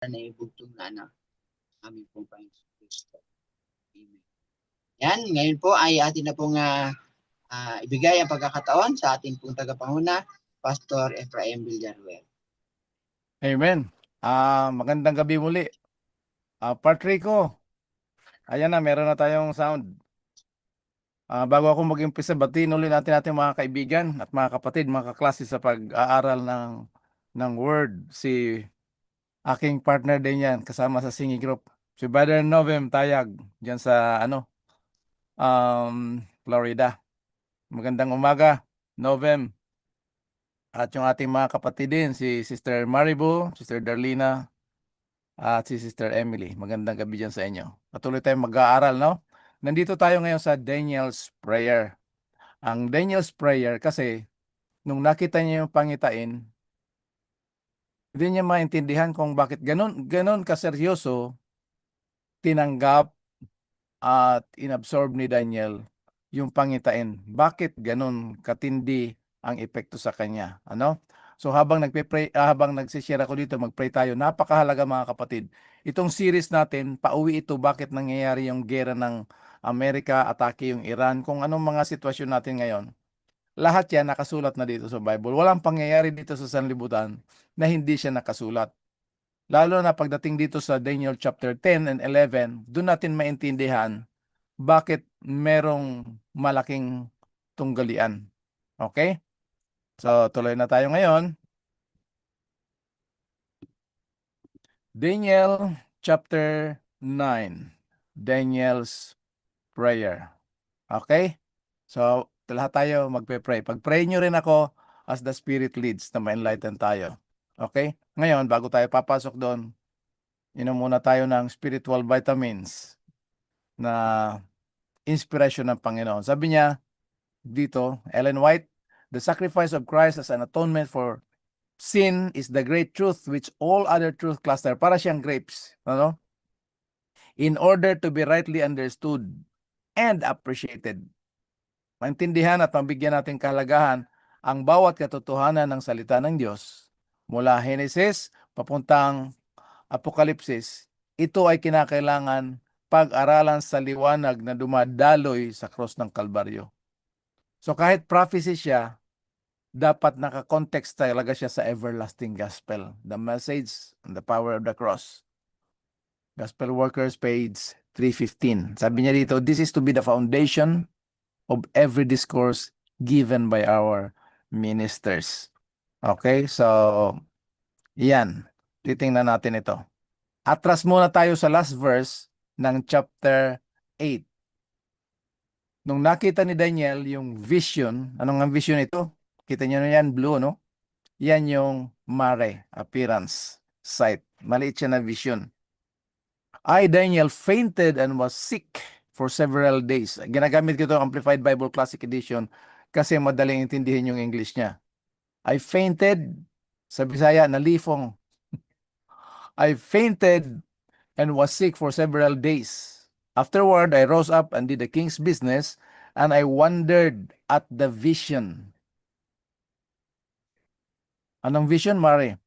na ibugtong na anak aming pong Panginoon Kristo. Amen. Yan, ngayon po ay atin na pong ibigay ang pagkakataon sa ating pong tagapanguna, Pastor Efraim Villaruel. Amen. Magandang gabi muli. Part 3 ko. Ayan na, meron na tayong sound. Bago ako mag-umpisa, batiin ulit natin mga kaibigan at mga kapatid, mga kaklase sa pag-aaral ng Word. Si aking partner din yan, kasama sa singing group. Si Brother Novem Tayag, dyan sa Florida. Magandang umaga, Novem. At yung ating mga kapatid din, si Sister Maribu, Sister Darlina, at si Sister Emily. Magandang gabi dyan sa inyo. Patuloy tayong mag-aaral, no? Nandito tayo ngayon sa Daniel's Prayer. Ang Daniel's Prayer kasi, nung nakita niya yung pangitain, hindi niya maintindihan kung bakit ganon kaseryoso tinanggap at inabsorb ni Daniel yung pangitain. Bakit ganon katindi ang epekto sa kanya? Ano? So habang nagsishare ako dito, mag-pray tayo. Napakahalaga mga kapatid. Itong series natin, pauwi ito bakit nangyayari yung gera ng Amerika, atake yung Iran, kung anong mga sitwasyon natin ngayon. Lahat yan nakasulat na dito sa Bible. Walang pangyayari dito sa sanlibutan na hindi siya nakasulat. Lalo na pagdating dito sa Daniel chapter 10 and 11, doon natin maintindihan bakit merong malaking tunggalian. Okay? So, tuloy na tayo ngayon. Daniel chapter 9. Daniel's prayer. Okay? So, lahat tayo magpe-pray. Pag-pray nyo rin ako as the Spirit leads na ma-enlighten tayo. Okay? Ngayon, bago tayo papasok doon, inom muna tayo ng spiritual vitamins na inspiration ng Panginoon. Sabi niya dito, Ellen White, the sacrifice of Christ as an atonement for sin is the great truth which all other truth cluster. Para siyang grapes. Ano? In order to be rightly understood and appreciated. Maintindihan at mabigyan natin kahalagahan ang bawat katotohanan ng salita ng Diyos mula Genesis papuntang Apokalipsis. Ito ay kinakailangan pag-aralan sa liwanag na dumadaloy sa cross ng Kalbaryo. So kahit prophecy siya, dapat naka-context talaga siya sa everlasting gospel. The message and the power of the cross. Gospel Workers, page 315. Sabi niya dito, this is to be the foundation of every discourse given by our ministers. Okay, so yan. Titingnan natin ito. Atras muna tayo sa last verse ng chapter 8. Nung nakita ni Daniel yung vision, anong ang vision ito? Kita niyo na yan, blue, no? Yan yung mare, appearance, sight. Maliit siya na vision. I, Daniel, fainted and was sick for several days. Ginagamit ko ito Amplified Bible Classic Edition kasi madaling intindihin yung English niya. I fainted, sa Bisaya, nalifong. I fainted and was sick for several days. Afterward, I rose up and did the king's business, and I wondered at the vision. Anong vision, Mari?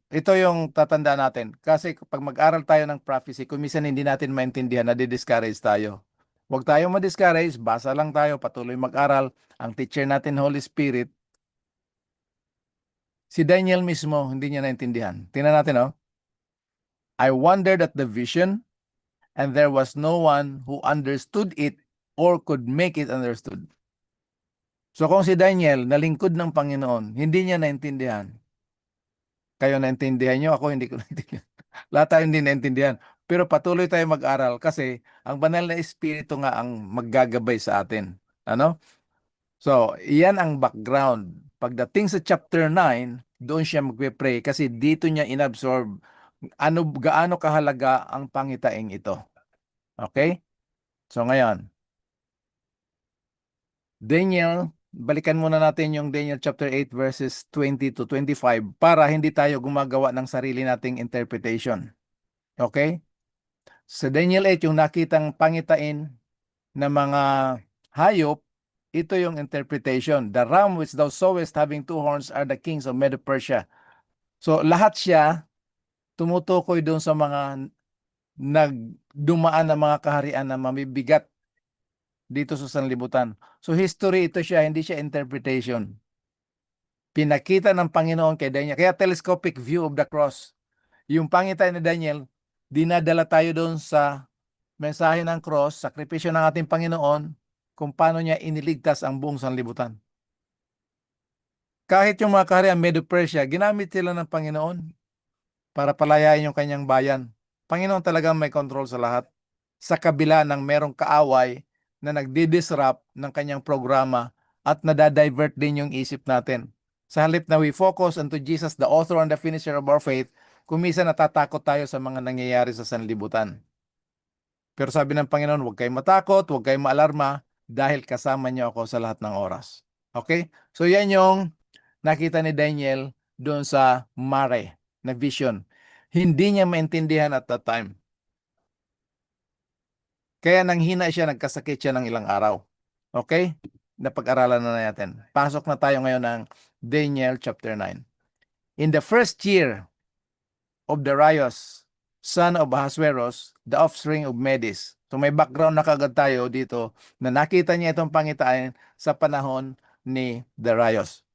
Ito yung tatanda natin. Kasi kapag mag-aral tayo ng prophecy, kung minsan hindi natin maintindihan, nadi-discourage tayo. Huwag tayong ma-discourage, basa lang tayo, patuloy mag-aral. Ang teacher natin, Holy Spirit, si Daniel mismo, hindi niya naintindihan. Tingnan natin, oh. I wondered at the vision, and there was no one who understood it or could make it understood. So kung si Daniel, nalingkod ng Panginoon, hindi niya naintindihan. Kayo naintindihan nyo, ako hindi ko naintindihan. Lahat tayo hindi naintindihan. Pero patuloy tayo mag-aral kasi ang banal na espiritu nga ang maggagabay sa atin. Ano? So, iyan ang background. Pagdating sa chapter 9, doon siya magpe-pray kasi dito niya inabsorb gaano kahalaga ang pangitaing ito. Okay? So ngayon, Daniel, balikan muna natin yung Daniel chapter 8 verses 20 to 25 para hindi tayo gumagawa ng sarili nating interpretation. Okay? Sa Daniel 8, yung nakitang pangitain na mga hayop, ito yung interpretation. The ram which thou sawest having two horns are the kings of Medo-Persia. So lahat siya tumutukoy doon sa mga nagdumaan na mga kaharian na mamibigat dito sa sanlibutan. So history ito siya, hindi siya interpretation. Pinakita ng Panginoon kay Daniel. Kaya telescopic view of the cross. Yung pangitain ni Daniel, dinadala tayo doon sa mensahe ng cross, sakripisyo ng ating Panginoon, kung paano niya iniligtas ang buong sanlibutan. Kahit yung mga kaharian Medo Persia, ginamit sila ng Panginoon para palayain yung kanyang bayan. Panginoon talagang may control sa lahat. Sa kabila ng merong kaaway na nagdi-disrupt ng kanyang programa at nadadivert din yung isip natin. Sa halip na we focus onto Jesus, the author and the finisher of our faith, kumisa natatakot tayo sa mga nangyayari sa sanlibutan. Pero sabi ng Panginoon, huwag kayong matakot, huwag kayong maalarma, dahil kasama niyo ako sa lahat ng oras. Okay? So yan yung nakita ni Daniel doon sa Mare na vision. Hindi niya maintindihan at that time. Kaya nanghina siya, nagkasakit siya ng ilang araw. Okay? Napag-aralan na natin. Pasok na tayo ngayon ng Daniel chapter 9. In the first year of Darius, son of Ahasuerus, the offspring of Medes. So may background na kagad tayo dito na nakita niya itong pangitain sa panahon ni Darius,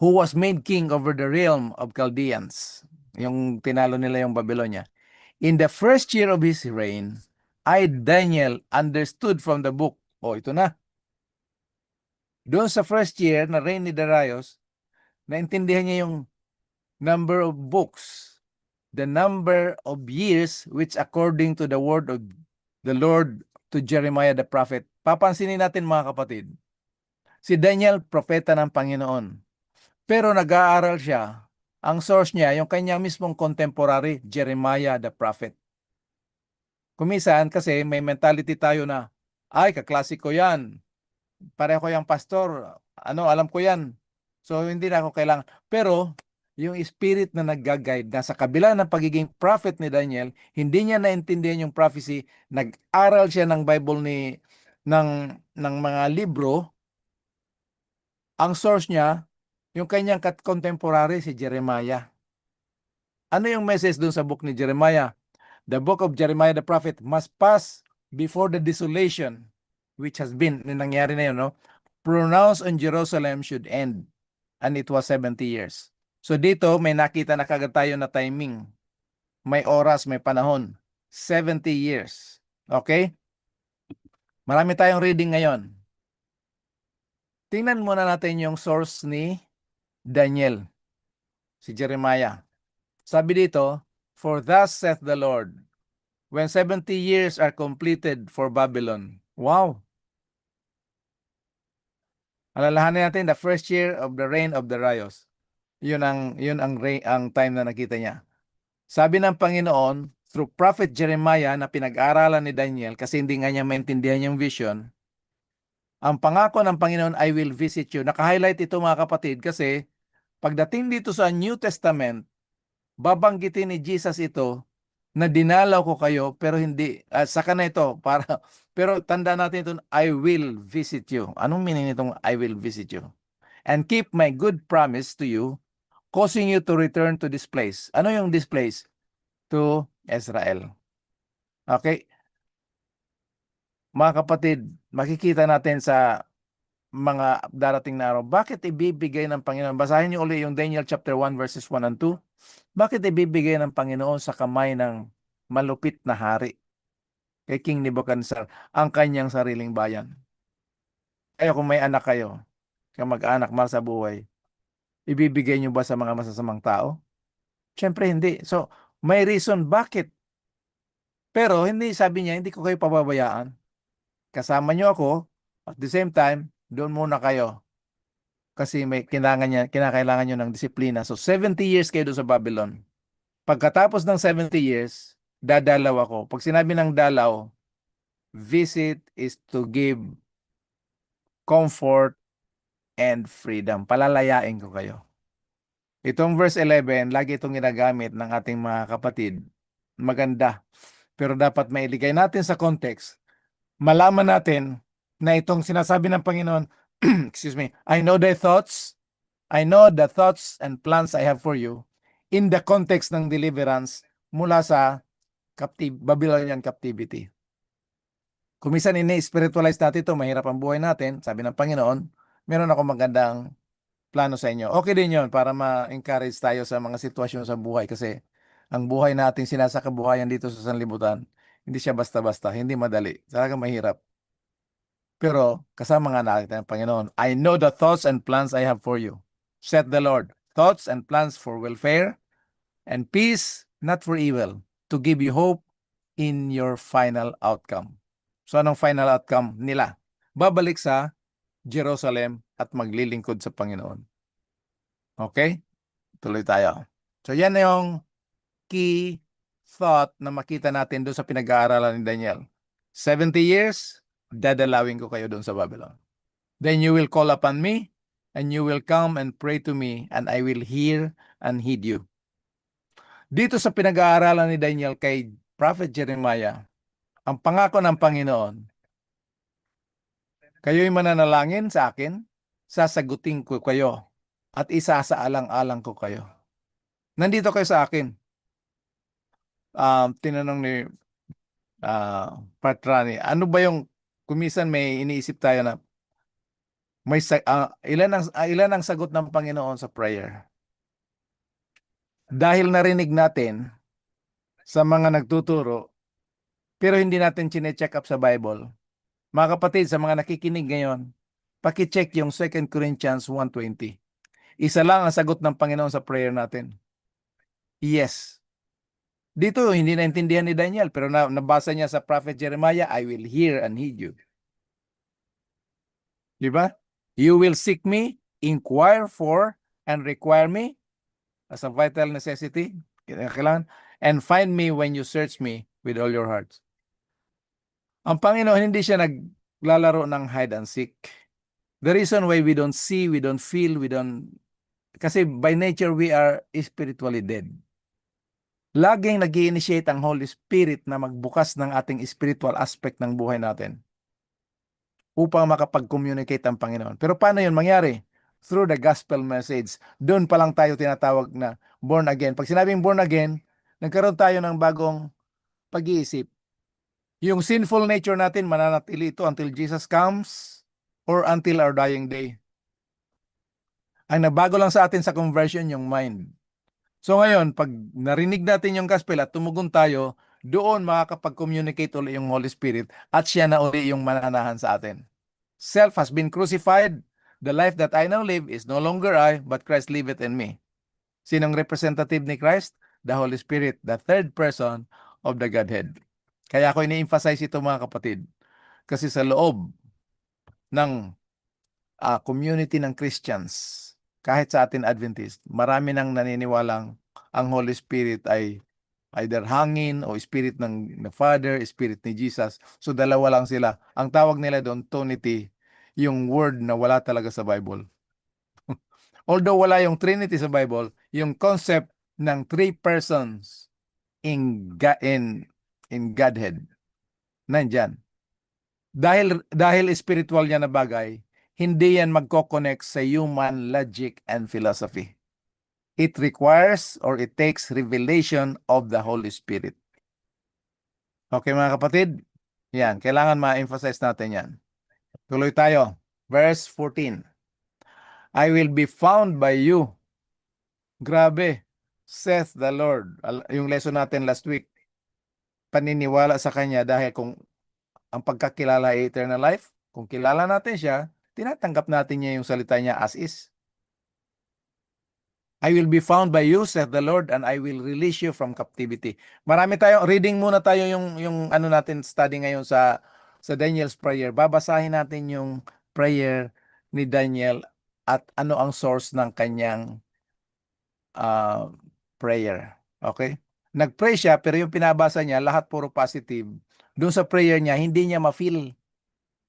who was made king over the realm of Chaldeans. Yung tinalo nila yung Babylonia. In the first year of his reign, I, Daniel, understood from the book. Ito na. Doon sa first year na reign ni Darius, naintindihan niya yung number of books, the number of years, which according to the word of the Lord to Jeremiah the prophet. Papansinin natin mga kapatid, si Daniel, propeta ng Panginoon. Pero nag-aaral siya. Ang source niya, yung kanyang mismong contemporary, Jeremiah the prophet. Kumisan kasi may mentality tayo na, ay, kaklase ko yan. Pareho ko yung pastor. Alam ko yan. So, hindi na ako kailangan. Pero, yung spirit na nag-guide na sa kabila ng pagiging prophet ni Daniel, hindi niya naintindihan yung prophecy. Nag-aral siya ng Bible ng mga libro. Ang source niya, yung kanyang contemporary, si Jeremiah. Ano yung message dun sa book ni Jeremiah? The book of Jeremiah the prophet must pass before the desolation which has been, nangyari na yun, no? Pronounced on Jerusalem should end. And it was 70 years. So dito, may nakita na kagad tayo na timing. May oras, may panahon. 70 years. Okay? Marami tayong reading ngayon. Tingnan muna natin yung source ni Daniel, si Jeremiah. Sabi dito, for thus saith the Lord, when 70 years are completed for Babylon. Wow! Alalahanin natin the first year of the reign of Darius. Yun ang time na nakita niya. Sabi ng Panginoon through prophet Jeremiah na pinag-aralan ni Daniel kasi hindi nga niya maintindihan yung vision. Ang pangako ng Panginoon, I will visit you. Naka-highlight ito mga kapatid kasi pagdating dito sa New Testament, babanggitin ni Jesus ito na dinalaw ko kayo pero hindi saka na ito pero tanda natin ito, I will visit you. Anong meaning nitong I will visit you? And keep my good promise to you, causing you to return to this place. Ano yung this place? To Israel. Okay? Mga kapatid, makikita natin sa mga darating na araw, bakit ibibigay ng Panginoon? Basahin niyo ulit yung Daniel chapter 1 verses 1 and 2. Bakit ibibigay ng Panginoon sa kamay ng malupit na hari kay King Nebuchadnezzar ang kanyang sariling bayan? Kaya kung may anak kayo, kamag-anak, mahal sa buhay, ibibigay niyo ba sa mga masasamang tao? Siyempre hindi. So, may reason bakit. Pero hindi, sabi niya, hindi ko kayo pababayaan. Kasama niyo ako, at the same time, doon muna kayo. Kasi may kinakailangan niyo ng disiplina. So, 70 years kayo doon sa Babylon. Pagkatapos ng 70 years, dadalaw ako. Pag sinabi ng dalaw, visit is to give comfort and freedom. Palalayain ko kayo. Itong verse 11, lagi itong ginagamit ng ating mga kapatid. Maganda. Pero dapat mailigay natin sa context. Malaman natin na itong sinasabi ng Panginoon, excuse me, I know the thoughts and plans I have for you. in the context ng deliverance mula sa Babylonian captivity. Kung minsan ini-spiritualize natin ito, mahirap ang buhay natin, sabi ng Panginoon, meron ako magandang plano sa inyo. Okay din yon para ma-encourage tayo sa mga sitwasyon sa buhay kasi ang buhay natin sinasakabuhayan dito sa sanlibutan, hindi siya basta-basta, hindi madali. Talagang mahirap. Pero kasama nga natin ang Panginoon. I know the thoughts and plans I have for you, said the Lord. Thoughts and plans for welfare and peace, not for evil, to give you hope in your final outcome. So anong final outcome nila? Babalik sa Jerusalem at maglilingkod sa Panginoon. Okay? Tuloy tayo. So yan na yung key thought na makita natin doon sa pinag-aaralan ni Daniel. 70 years, dadalawin ko kayo doon sa Babylon. Then you will call upon me, and you will come and pray to me, and I will hear and heed you. Dito sa pinag-aaralan ni Daniel kay Prophet Jeremiah, ang pangako ng Panginoon, kayo'y mananalangin sa akin, sasagutin ko kayo, at isasaalang-alang ko kayo. Nandito kayo sa akin. Tinanong ni Patrani, ano ba yung, kumisan may iniisip tayo na may ilan ang sagot ng Panginoon sa prayer? Dahil narinig natin sa mga nagtuturo, pero hindi natin chine-check up sa Bible. Mga kapatid, sa mga nakikinig ngayon, paki-check yung 2 Corinthians 1:20. Isa lang ang sagot ng Panginoon sa prayer natin. Yes. Dito, hindi naintindihan ni Daniel, pero nabasa niya sa Prophet Jeremiah, I will hear and heed you. Di ba? You will seek me, inquire for, and require me as a vital necessity. Kailangan. And find me when you search me with all your hearts. Ang Panginoon, hindi siya naglalaro ng hide and seek. The reason why we don't see, we don't feel, kasi by nature, we are spiritually dead. Laging nag-i-initiate ang Holy Spirit na magbukas ng ating spiritual aspect ng buhay natin upang makapag-communicate ang Panginoon. Pero paano yun mangyari? Through the gospel message. Doon pa lang tayo tinatawag na born again. Pag sinabing born again, nagkaroon tayo ng bagong pag-iisip. Yung sinful nature natin, mananatili ito until Jesus comes or until our dying day. Ang nabago lang sa atin sa conversion, yung mind. So ngayon, pag narinig natin yung gospel at tumugon tayo, doon makakapag-communicate ulit yung Holy Spirit at siya na ulit yung mananahan sa atin. Self has been crucified. The life that I now live is no longer I, but Christ liveth in me. Sinong representative ni Christ? The Holy Spirit, the third person of the Godhead. Kaya ako ini-emphasize ito mga kapatid. Kasi sa loob ng community ng Christians, kahit sa atin Adventist, marami nang naniniwalang ang Holy Spirit ay either hangin o spirit ng Father, spirit ni Jesus. So dalawa lang sila. Ang tawag nila doon, Trinity, yung word na wala talaga sa Bible. Although wala yung Trinity sa Bible, yung concept ng three persons in Godhead, nandyan. Dahil spiritual yan na bagay, hindi yan magko-connect sa human logic and philosophy. It requires or it takes revelation of the Holy Spirit. Okay mga kapatid? Yan, kailangan ma-emphasize natin yan. Tuloy tayo. Verse 14. I will be found by you. Grabe, saith the Lord. Yung lesson natin last week. Paniniwala sa Kanya dahil kung ang pagkakilala ay eternal life, kung kilala natin siya, tinatanggap natin niya yung salita niya as is. I will be found by you, saith the Lord, and I will release you from captivity. Marami tayo, reading muna tayo yung ano natin study ngayon sa Daniel's prayer. Babasahin natin yung prayer ni Daniel at ano ang source ng kanyang prayer. Okay? Nag-pray siya, pero yung pinabasa niya, lahat puro positive. Doon sa prayer niya, hindi niya ma-feel.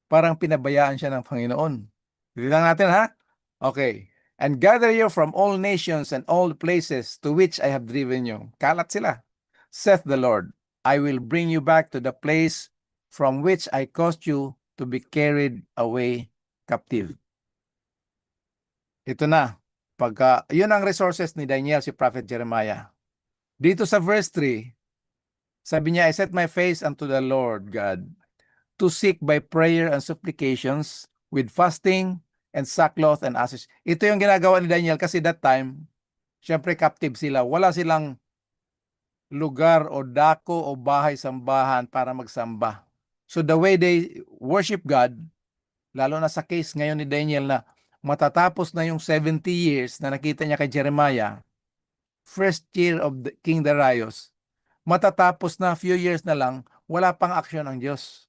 Parang pinabayaan siya ng Panginoon. Tignan natin ha? Okay. And gather you from all nations and all places to which I have driven you. Kalat sila. Saith the Lord, I will bring you back to the place from which I caused you to be carried away captive. Ito na. Yun ang resources ni Daniel, si Prophet Jeremiah. Dito sa verse 3, sabi niya, I set my face unto the Lord God to seek by prayer and supplications with fasting and sackcloth and ashes. Ito yung ginagawa ni Daniel kasi that time, syempre captive sila. Wala silang lugar o dako o bahay-sambahan para magsamba. So the way they worship God, lalo na sa case ngayon ni Daniel na matatapos na yung 70 years na nakita niya kay Jeremiah, first year of King Darius, matatapos na few years na lang, wala pang aksyon ang Diyos.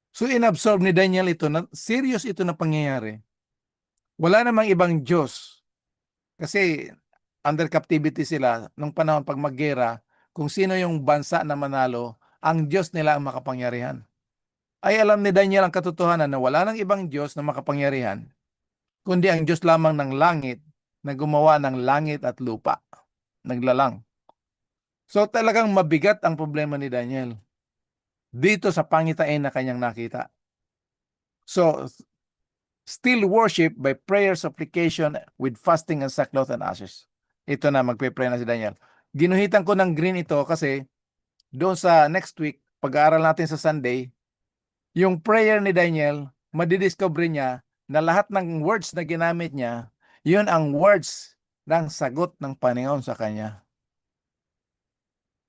So inabsorb ni Daniel ito, na serious ito na pangyayari. Wala namang ibang Diyos. Kasi under captivity sila nung panahon pag maggera, kung sino yung bansa na manalo, ang Diyos nila ang makapangyarihan. Ay alam ni Daniel ang katotohanan na wala nang ibang Diyos na makapangyarihan, kundi ang Diyos lamang ng langit na gumawa ng langit at lupa. Naglalang. So talagang mabigat ang problema ni Daniel dito sa pangitain na kanyang nakita. So, still worship by prayer, supplication, with fasting and sackcloth and ashes. Ito na, magpe-pray na si Daniel. Ginuhitan ko ng green ito kasi doon sa next week, pag-aaral natin sa Sunday, yung prayer ni Daniel, madidiscover niya na lahat ng words na ginamit niya, yun ang words ng sagot ng Panginoon sa kanya.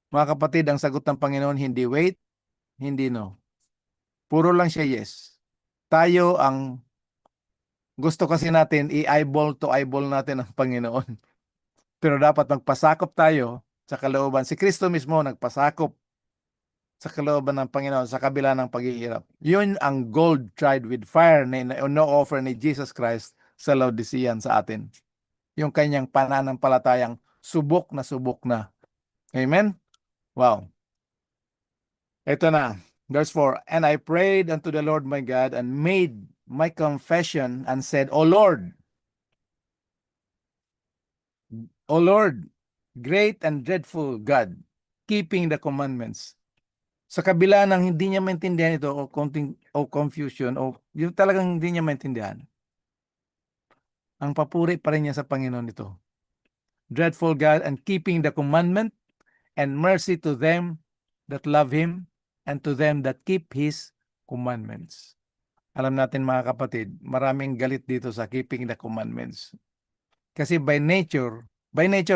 Mga kapatid, ang sagot ng Panginoon, hindi wait, hindi no. Puro lang siya yes. Tayo ang gusto kasi natin i-eyeball to eyeball natin ang Panginoon. Pero dapat magpasakop tayo sa kalooban. Si Kristo mismo nagpasakop sa kalooban ng Panginoon sa kabila ng paghihirap. Yun ang gold tried with fire na no-offer ni Jesus Christ sa Laodicean sa atin. Yung kanyang pananampalatayang subok na. Amen? Wow. Ito na. Verse 4, And I prayed unto the Lord my God and made my confession and said, O Lord, great and dreadful God, keeping the commandments. Sa kabila ng hindi niya maintindihan ito o confusion o yung talagang hindi niya maintindihan, ang papuri pa rin niya sa Panginoon ito. Dreadful God and keeping the commandment and mercy to them that love Him and to them that keep His commandments. Alam natin mga kapatid, maraming galit dito sa keeping the commandments. Kasi by nature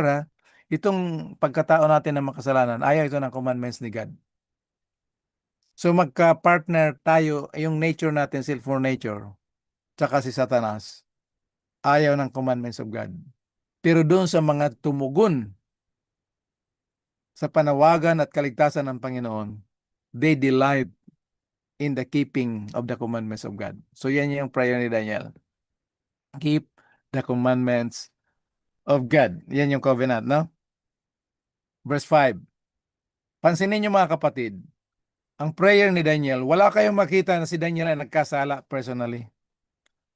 ha, itong pagkatao natin na makasalanan, ayaw ito ng commandments ni God. So magka-partner tayo, yung nature natin, sinful nature, tsaka si Satanas, ayaw ng commandments of God. Pero doon sa mga tumugon sa panawagan at kaligtasan ng Panginoon, they delight in the keeping of the commandments of God. So yan yung prayer ni Daniel. Keep the commandments of God. Yan yung covenant, no? Verse 5. Pansinin niyo mga kapatid, ang prayer ni Daniel, wala kayong makita na si Daniel ay nagkasala personally.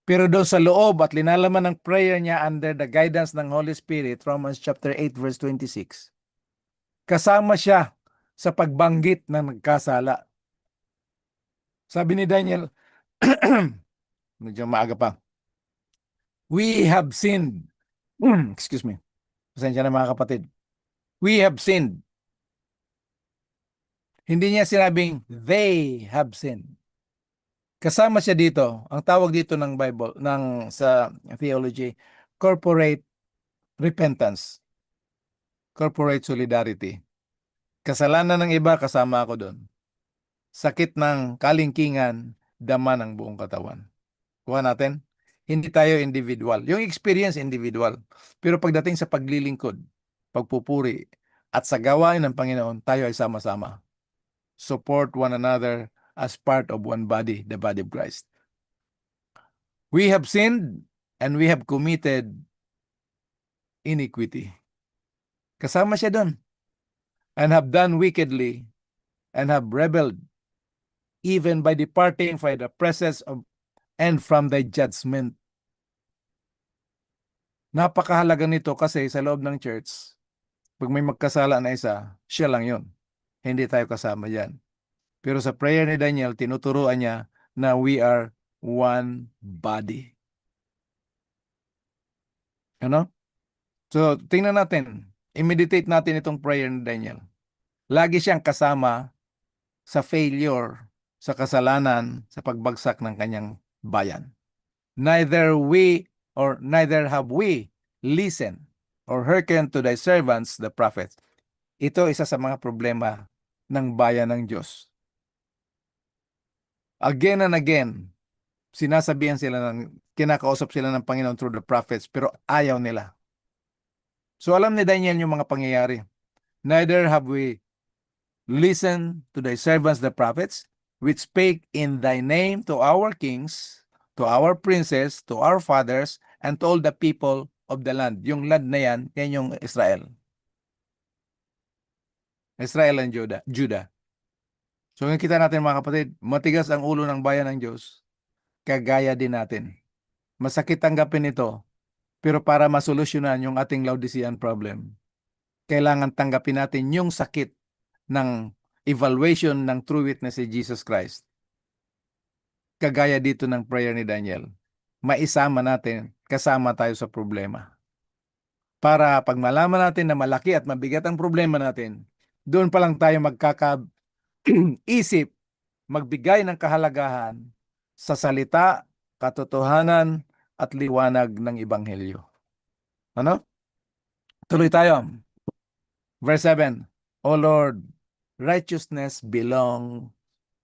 Pero doon sa loob at linalaman ng prayer niya under the guidance ng Holy Spirit, Romans chapter 8 verse 26, kasama siya sa pagbanggit ng nagkasala. Sabi ni Daniel, medyo maaga pa, we have sinned. Excuse me. Pasensya na mga kapatid. We have sinned. Hindi niya sinabing they have sinned. Kasama siya dito. Ang tawag dito ng Bible, sa theology, corporate repentance. Corporate solidarity. Kasalanan ng iba, kasama ako doon. Sakit ng kalingkingan, dama ng buong katawan. Kuha natin. Hindi tayo individual. Yung experience, individual. Pero pagdating sa paglilingkod, pagpupuri, at sa gawain ng Panginoon, tayo ay sama-sama. Support one another as part of one body, the body of Christ. We have sinned and we have committed iniquity. Kasama siya doon. And have done wickedly and have rebelled, even by departing from the presence of and from the judgment. Napakahalaga nito kasi sa loob ng church, pag may magkasala na isa, siya lang yon. Hindi tayo kasama yan. Pero sa prayer ni Daniel, tinuturuan niya na we are one body. Ano? So, tingnan natin. I-meditate natin itong prayer ni Daniel. Lagi siyang kasama sa failure, sa kasalanan, sa pagbagsak ng kanyang bayan. Neither have we listened or hearkened to thy servants, the prophets. Ito isa sa mga problema ng bayan ng Diyos. Again and again, kinakausap sila ng Panginoon through the prophets, pero ayaw nila. So alam ni Daniel yung mga pangyayari. Neither have we listened to thy servants the prophets, which spake in thy name to our kings, to our princes, to our fathers, and to all the people of the land. Yung land na yan yung Israel. Israel and Judah. So kita natin mga kapatid, matigas ang ulo ng bayan ng Diyos. Kagaya din natin. Masakit tanggapin ito, pero para masolusyonan yung ating Laodicean problem, kailangan tanggapin natin yung sakit ng evaluation ng true witness si Jesus Christ. Kagaya dito ng prayer ni Daniel, maisama natin, kasama tayo sa problema. Para pag malaman natin na malaki at mabigat ang problema natin, doon pa lang tayo isip, magbigay ng kahalagahan sa salita, katotohanan, at liwanag ng Ebanghelyo. Ano? Tuloy tayo. Verse 7, O Lord, righteousness belong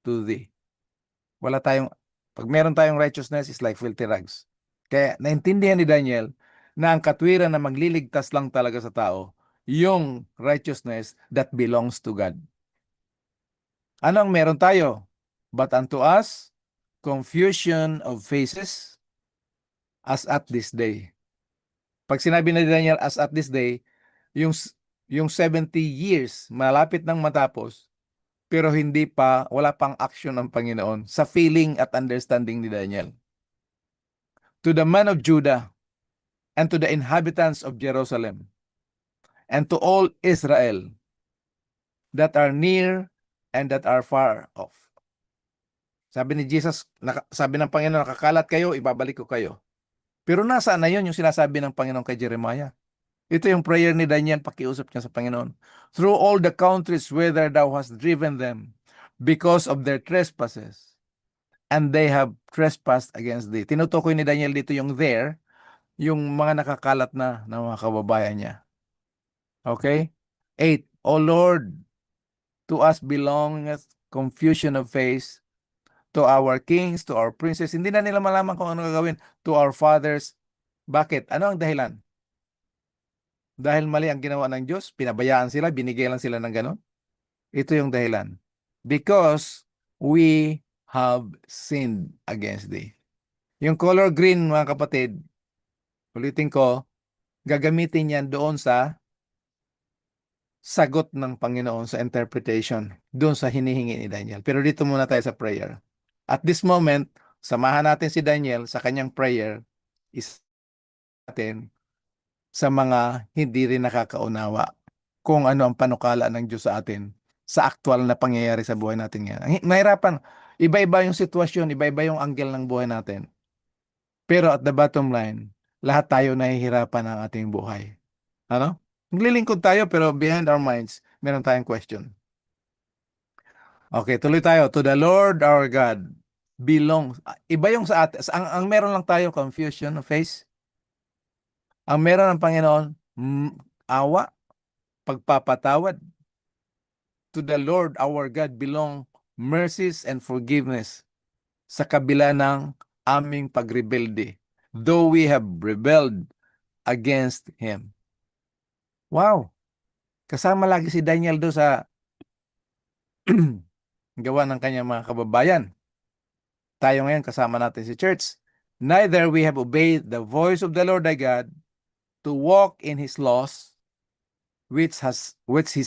to thee. Pag meron tayong righteousness, is like filthy rags. Kaya naintindihan ni Daniel na ang katwiran na magliligtas lang talaga sa tao, yung righteousness that belongs to God. Ano ang meron tayo? But unto us, confusion of faces as at this day. Pag sinabi ni Daniel as at this day, yung 70 years malapit nang matapos, pero wala pang action ng Panginoon sa feeling at understanding ni Daniel. To the men of Judah and to the inhabitants of Jerusalem and to all Israel that are near and that are far off. Sabi ni Jesus, sabi ng Panginoon, nakakalat kayo, ibabalik ko kayo. Pero nasaan na yun yung sinasabi ng Panginoon kay Jeremiah? Ito yung prayer ni Daniel, pakiusap niya sa Panginoon. Through all the countries whither thou hast driven them, because of their trespasses, and they have trespassed against thee. Tinutukoy ni Daniel dito yung there, yung mga nakakalat na mga kababayan niya. Okay? 8, O Lord, to us belongeth confusion of face, to our kings, to our princes. Hindi na nila malaman kung ano gagawin. To our fathers. Bakit? Ano ang dahilan? Dahil mali ang ginawa ng Diyos, pinabayaan sila, binigay lang sila ng ganon. Ito yung dahilan. Because we have sinned against thee. Yung color green, mga kapatid, ulitin ko, gagamitin yan doon sa sagot ng Panginoon sa interpretation, doon sa hinihingi ni Daniel. Pero dito muna tayo sa prayer. At this moment, samahan natin si Daniel sa kanyang prayer is natin sa mga hindi rin nakakaunawa kung ano ang panukala ng Diyos sa atin sa aktual na pangyayari sa buhay natin ngayon. Mahirapan. Iba-iba yung sitwasyon, iba-iba yung angle ng buhay natin. Pero at the bottom line, lahat tayo nahihirapan ng ating buhay. Ano? Naglilingkod tayo pero behind our minds, meron tayong question. Okay, tuloy tayo. To the Lord our God belongs. Iba yung sa atin. Ang meron lang tayo, confusion of face. Ang meron ng Panginoon, awa, pagpapatawad. To the Lord our God belong mercies and forgiveness sa kabila ng aming pagrebelde, though we have rebelled against Him. Wow! Kasama lagi si Daniel do sa gawa ng kanyang mga kababayan. Tayo ngayon kasama natin si church. Neither we have obeyed the voice of the Lord thy God to walk in His laws, which He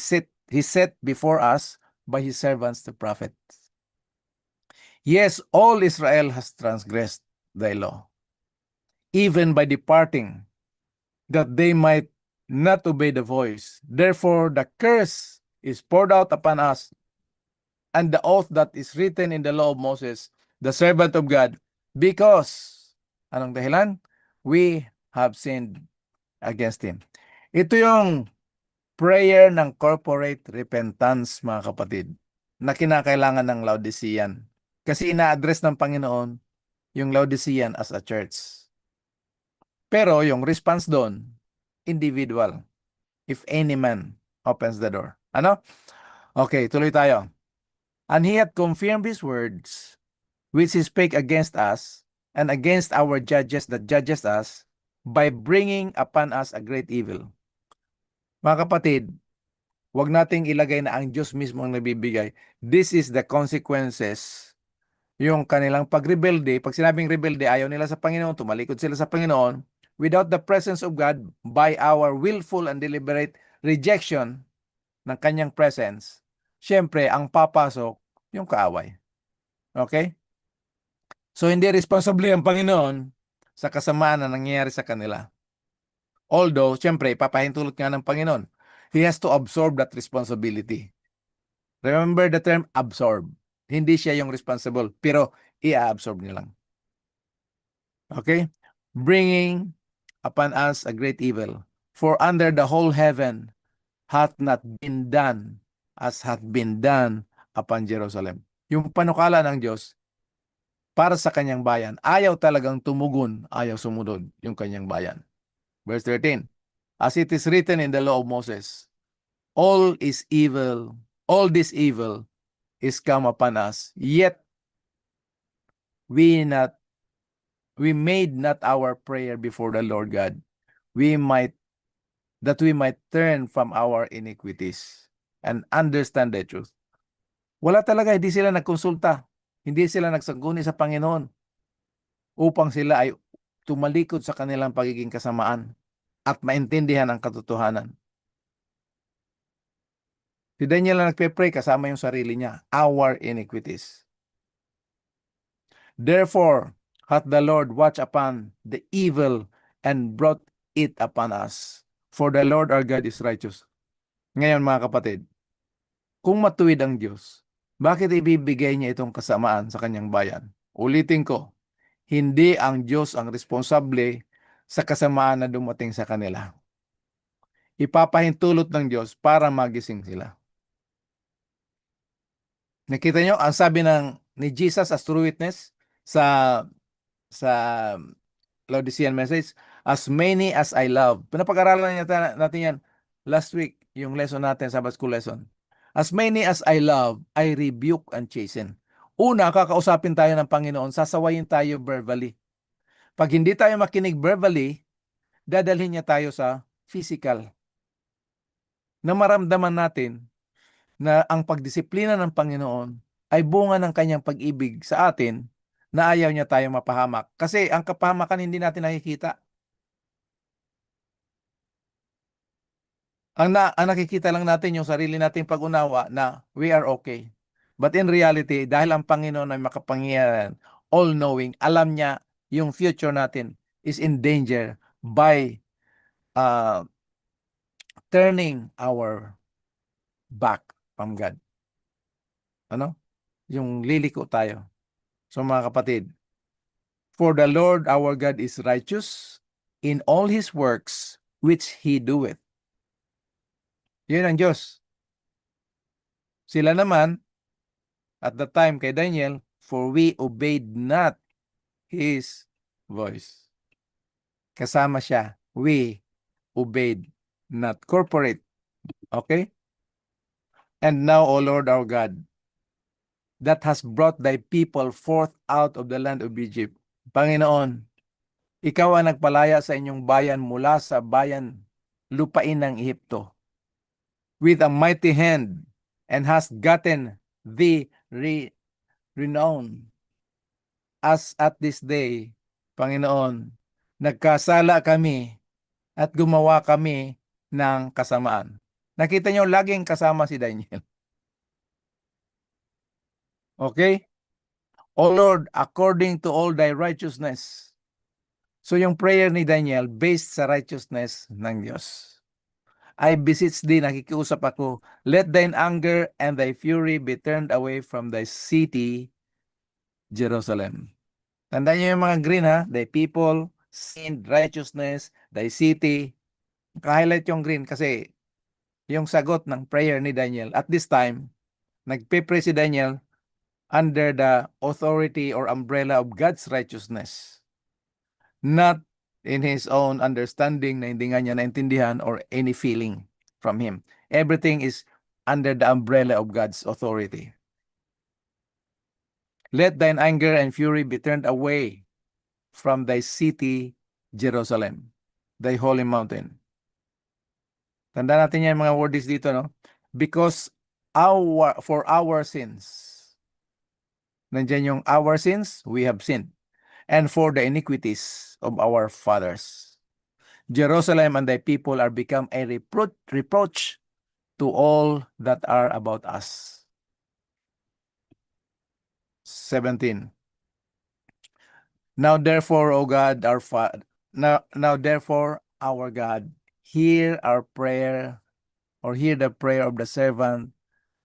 set before us by His servants the prophets. Yes, all Israel has transgressed thy law, even by departing, that they might not obey the voice. Therefore, the curse is poured out upon us, and the oath that is written in the law of Moses, the servant of God, because, anong dahilan? We have sinned against him. Ito yung prayer ng corporate repentance, mga kapatid, na kinakailangan ng Laodicean. Kasi ina-address ng Panginoon yung Laodicean as a church. Pero yung response doon, individual. If any man opens the door. Ano? Okay, tuloy tayo. And he had confirmed his words, which he spake against us, and against our judges that judges us, by bringing upon us a great evil. Mga kapatid, wag nating ilagay na ang Diyos mismo ang nagbibigay. This is the consequences. Yung kanilang pagrebelde, pag sinabing rebelde, ayaw nila sa Panginoon, tumalikod sila sa Panginoon, without the presence of God, by our willful and deliberate rejection ng kanyang presence, syempre, ang papasok, yung kaaway. Okay? So, hindi responsable ang Panginoon sa kasamaan na nangyayari sa kanila. Although, syempre, ipapahintulot nga ng Panginoon. He has to absorb that responsibility. Remember the term absorb. Hindi siya yung responsible, pero i-absorb niya lang. Okay? Bringing upon us a great evil. For under the whole heaven hath not been done as hath been done upon Jerusalem. Yung panukala ng Diyos para sa kanyang bayan, ayaw talagang tumugon, ayaw sumunod yung kanyang bayan. Verse 13, as it is written in the law of Moses, all this evil is come upon us, yet we made not our prayer before the Lord God, that we might turn from our iniquities and understand the truth. Wala talaga, hindi sila nagkonsulta, hindi sila nagsangguni sa Panginoon upang sila ay tumalikod sa kanilang pagiging kasamaan at maintindihan ang katotohanan. Si Daniel na nagpe-pray kasama yung sarili niya, our iniquities. Therefore, hath the Lord watched upon the evil and brought it upon us. For the Lord our God is righteous. Ngayon mga kapatid, kung matuwid ang Diyos, bakit ibibigay niya itong kasamaan sa kanyang bayan? Ulitin ko, hindi ang Diyos ang responsable sa kasamaan na dumating sa kanila. Ipapahintulot ng Diyos para magising sila. Nakita nyo, ang sabi ni Jesus as true witness sa Laodicean message, as many as I love. Pinapag-aralan natin yan last week, yung lesson natin, Sabbath School lesson. As many as I love, I rebuke and chasten. Una, kakausapin tayo ng Panginoon, sasawayin tayo verbally. Pag hindi tayo makinig verbally, dadalhin niya tayo sa physical. Na maramdaman natin na ang pagdisiplina ng Panginoon ay bunga ng kanyang pag-ibig sa atin na ayaw niya tayong mapahamak. Kasi ang kapahamakan hindi natin nakikita. Ang nakikita lang natin yung sarili nating pag-unawa na we are okay. But in reality, dahil ang Panginoon ay makapangyarihan, all-knowing, alam niya yung future natin is in danger by turning our back from God. Ano? Yung liliko tayo. So mga kapatid, for the Lord our God is righteous in all His works which He doeth. Yun ang Diyos. Sila naman, at the time kay Daniel, for we obeyed not His voice. Kasama siya, we obeyed not. Corporate. Okay? And now, O Lord our God, that has brought thy people forth out of the land of Egypt. Panginoon, ikaw ang nagpalaya sa inyong bayan mula sa bayan lupain ng Ehipto with a mighty hand and has gotten thee renown. As at this day, Panginoon, nagkasala kami at gumawa kami ng kasamaan. Nakita niyo, laging kasama si Daniel. Okay? O Lord, according to all thy righteousness. So yung prayer ni Daniel, based sa righteousness ng Diyos. I beseech thee, nakikiusap ako, let thine anger and thy fury be turned away from thy city, Jerusalem. Tandaan niyo yung mga green ha, thy people, sin, righteousness, thy city, Naka-highlight yung green kasi yung sagot ng prayer ni Daniel. At this time, nagpe-pray si Daniel under the authority or umbrella of God's righteousness. Not in his own understanding na hindi nga niya naintindihan or any feeling from him. Everything is under the umbrella of God's authority. Let thine anger and fury be turned away from thy city, Jerusalem, thy holy mountain. Tanda natin yan mga words dito, no? Because for our sins, nandiyan yung our sins, we have sinned. And for the iniquities of our fathers. Jerusalem and thy people are become a reproach to all that are about us. 17. Now therefore, O God, our Father, now therefore, our God, hear our prayer, or hear the prayer of the servant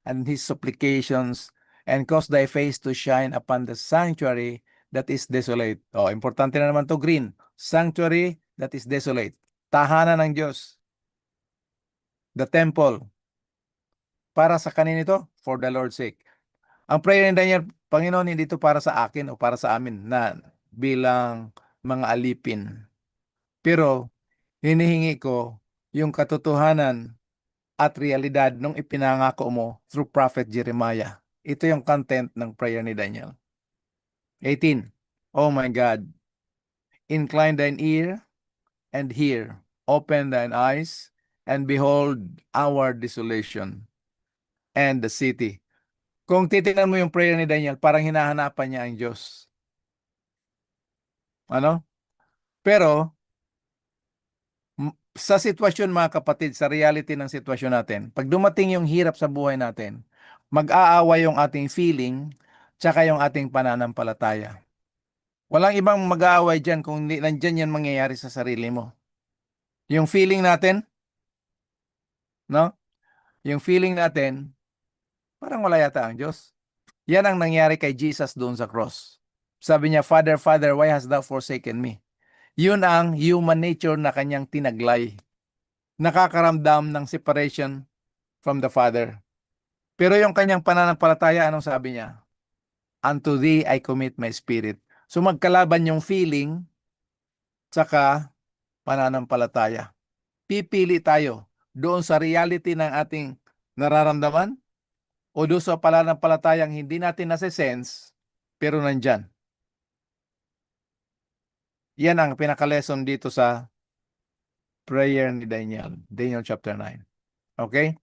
and his supplications, and cause thy face to shine upon the sanctuary that is desolate. Oh, importante na naman to green. Sanctuary that is desolate. Tahanan ng Diyos. The temple. Para sa kanino ito? For the Lord's sake. Ang prayer ni Daniel, Panginoon, hindi ito para sa akin o para sa amin na bilang mga alipin. Pero hinihingi ko yung katotohanan at realidad nung ipinangako mo through Prophet Jeremiah. Ito yung content ng prayer ni Daniel. 18. Oh my God, incline thine ear and hear, open thine eyes and behold our desolation and the city. Kung titingnan mo yung prayer ni Daniel, parang hinahanapan niya ang Diyos. Ano? Pero sa sitwasyon mga kapatid, sa reality ng sitwasyon natin, pag dumating yung hirap sa buhay natin, mag-aaway yung ating feeling tsaka yung ating pananampalataya. Walang ibang mag-aaway dyan kung hindi nandyan yan mangyayari sa sarili mo. Yung feeling natin, no? Yung feeling natin, parang wala yata ang Diyos. Yan ang nangyari kay Jesus doon sa cross. Sabi niya, Father, Father, why hast thou forsaken me? Yun ang human nature na kanyang tinaglay. Nakakaramdam ng separation from the Father. Pero yung kanyang pananampalataya, anong sabi niya? Unto thee I commit my spirit. So magkalaban yung feeling tsaka pananampalataya. Pipili tayo doon sa reality ng ating nararamdaman o doon sa pananampalatayang hindi natin nase-sense pero nandyan. Yan ang pinaka-lesson dito sa prayer ni Daniel. Daniel chapter 9. Okay?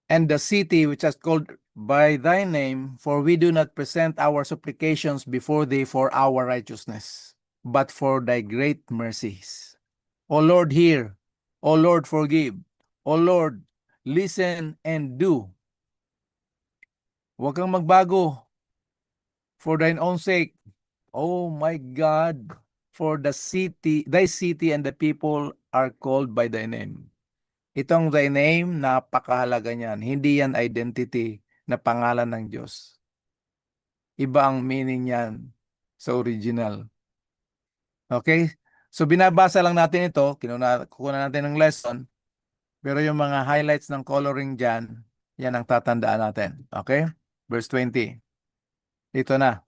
And the city which is called by thy name, for we do not present our supplications before thee for our righteousness, but for thy great mercies. O Lord, hear. O Lord, forgive. O Lord, listen and do. Huwag kang magbago. For thine own sake. Oh my God, for the city, thy city and the people are called by thy name. Itong thy name, napakahalaga niyan. Hindi yan identity na pangalan ng Diyos. Iba ang meaning niyan sa original. Okay? So binabasa lang natin ito, kukunan natin ng lesson, pero yung mga highlights ng coloring dyan, yan ang tatandaan natin. Okay? Verse 20. Ito na.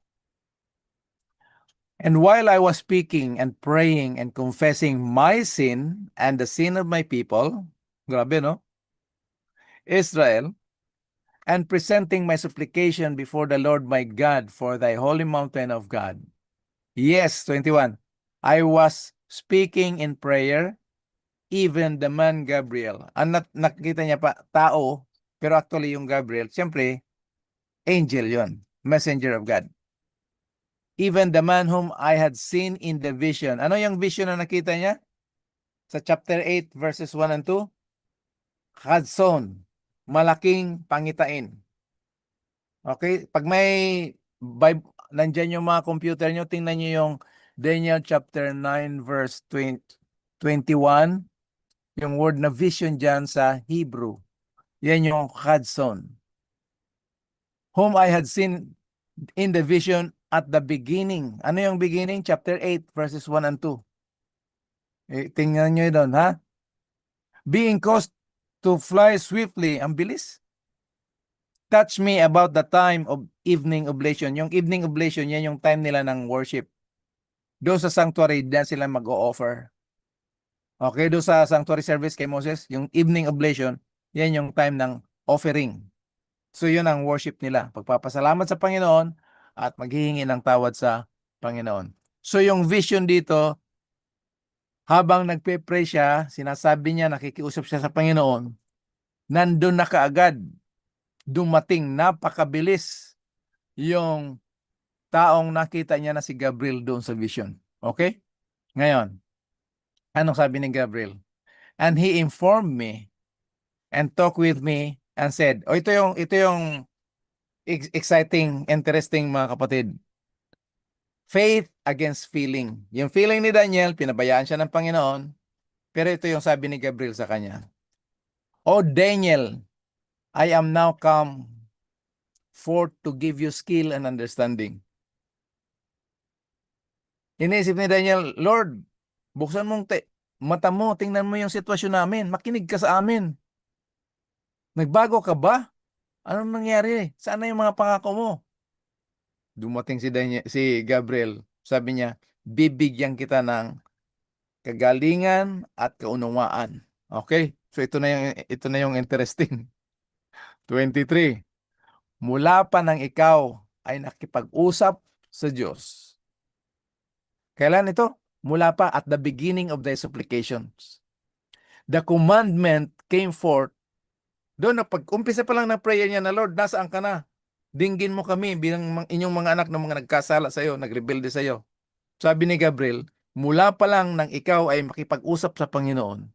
And while I was speaking and praying and confessing my sin and the sin of my people, grabe no? Israel, and presenting my supplication before the Lord my God for thy holy mountain of God. Yes, 21. I was speaking in prayer, even the man Gabriel. Nakita niya pa, tao, pero actually yung Gabriel, siyempre, angel yon, messenger of God. Even the man whom I had seen in the vision. Ano yung vision na nakita niya? Sa chapter 8, verses 1 and 2? Hadson, malaking pangitain. Okay? Pag may nandyan yung mga computer nyo, tingnan nyo yung Daniel chapter 9, verse 21. Yung word na vision dyan sa Hebrew. Yan yung Hadson. Whom I had seen in the vision at the beginning. Ano yung beginning? Chapter 8, verses 1 and 2. Tingnan nyo doon, ha? Being caused to fly swiftly. Ang bilis. Touch me about the time of evening oblation. Yung evening oblation, yan yung time nila ng worship. Doon sa sanctuary, diyan sila mag-o-offer. Okay, doon sa sanctuary service kay Moses, yung evening oblation, yan yung time ng offering. So yun ang worship nila. Pagpapasalamat sa Panginoon at maghihingi ng tawad sa Panginoon. So yung vision dito, habang nagpe-pray siya, sinasabi niya, nakikiusap siya sa Panginoon, nandun na kaagad, dumating, napakabilis yung taong nakita niya na si Gabriel doon sa vision. Okay? Ngayon, anong sabi ni Gabriel? And he informed me and talked with me and said, ito yung exciting, interesting mga kapatid. Faith against feeling. Yung feeling ni Daniel, pinabayaan siya ng Panginoon, pero ito yung sabi ni Gabriel sa kanya. O Daniel, I am now come forth to give you skill and understanding. Iniisip ni Daniel, Lord, buksan mong mata mo, tingnan mo yung sitwasyon namin, makinig ka sa amin. Nagbago ka ba? Anong nangyari? Saan na yung mga pangako mo? Dumating si Gabriel, sabi niya, bibigyan kita ng kagalingan at kaunawaan. Okay? So ito na yung interesting. 23. Mula pa nang ikaw ay nakipag-usap sa Diyos. Kailan ito? Mula pa at the beginning of thy supplications. The commandment came forth. Doon, pag-umpisa pa lang ng prayer niya na, Lord, nasaan ka na? Dinggin mo kami bilang inyong mga anak ng mga nagkasala sa iyo, nagrebelde sa iyo. Sabi ni Gabriel, mula pa lang nang ikaw ay makipag-usap sa Panginoon,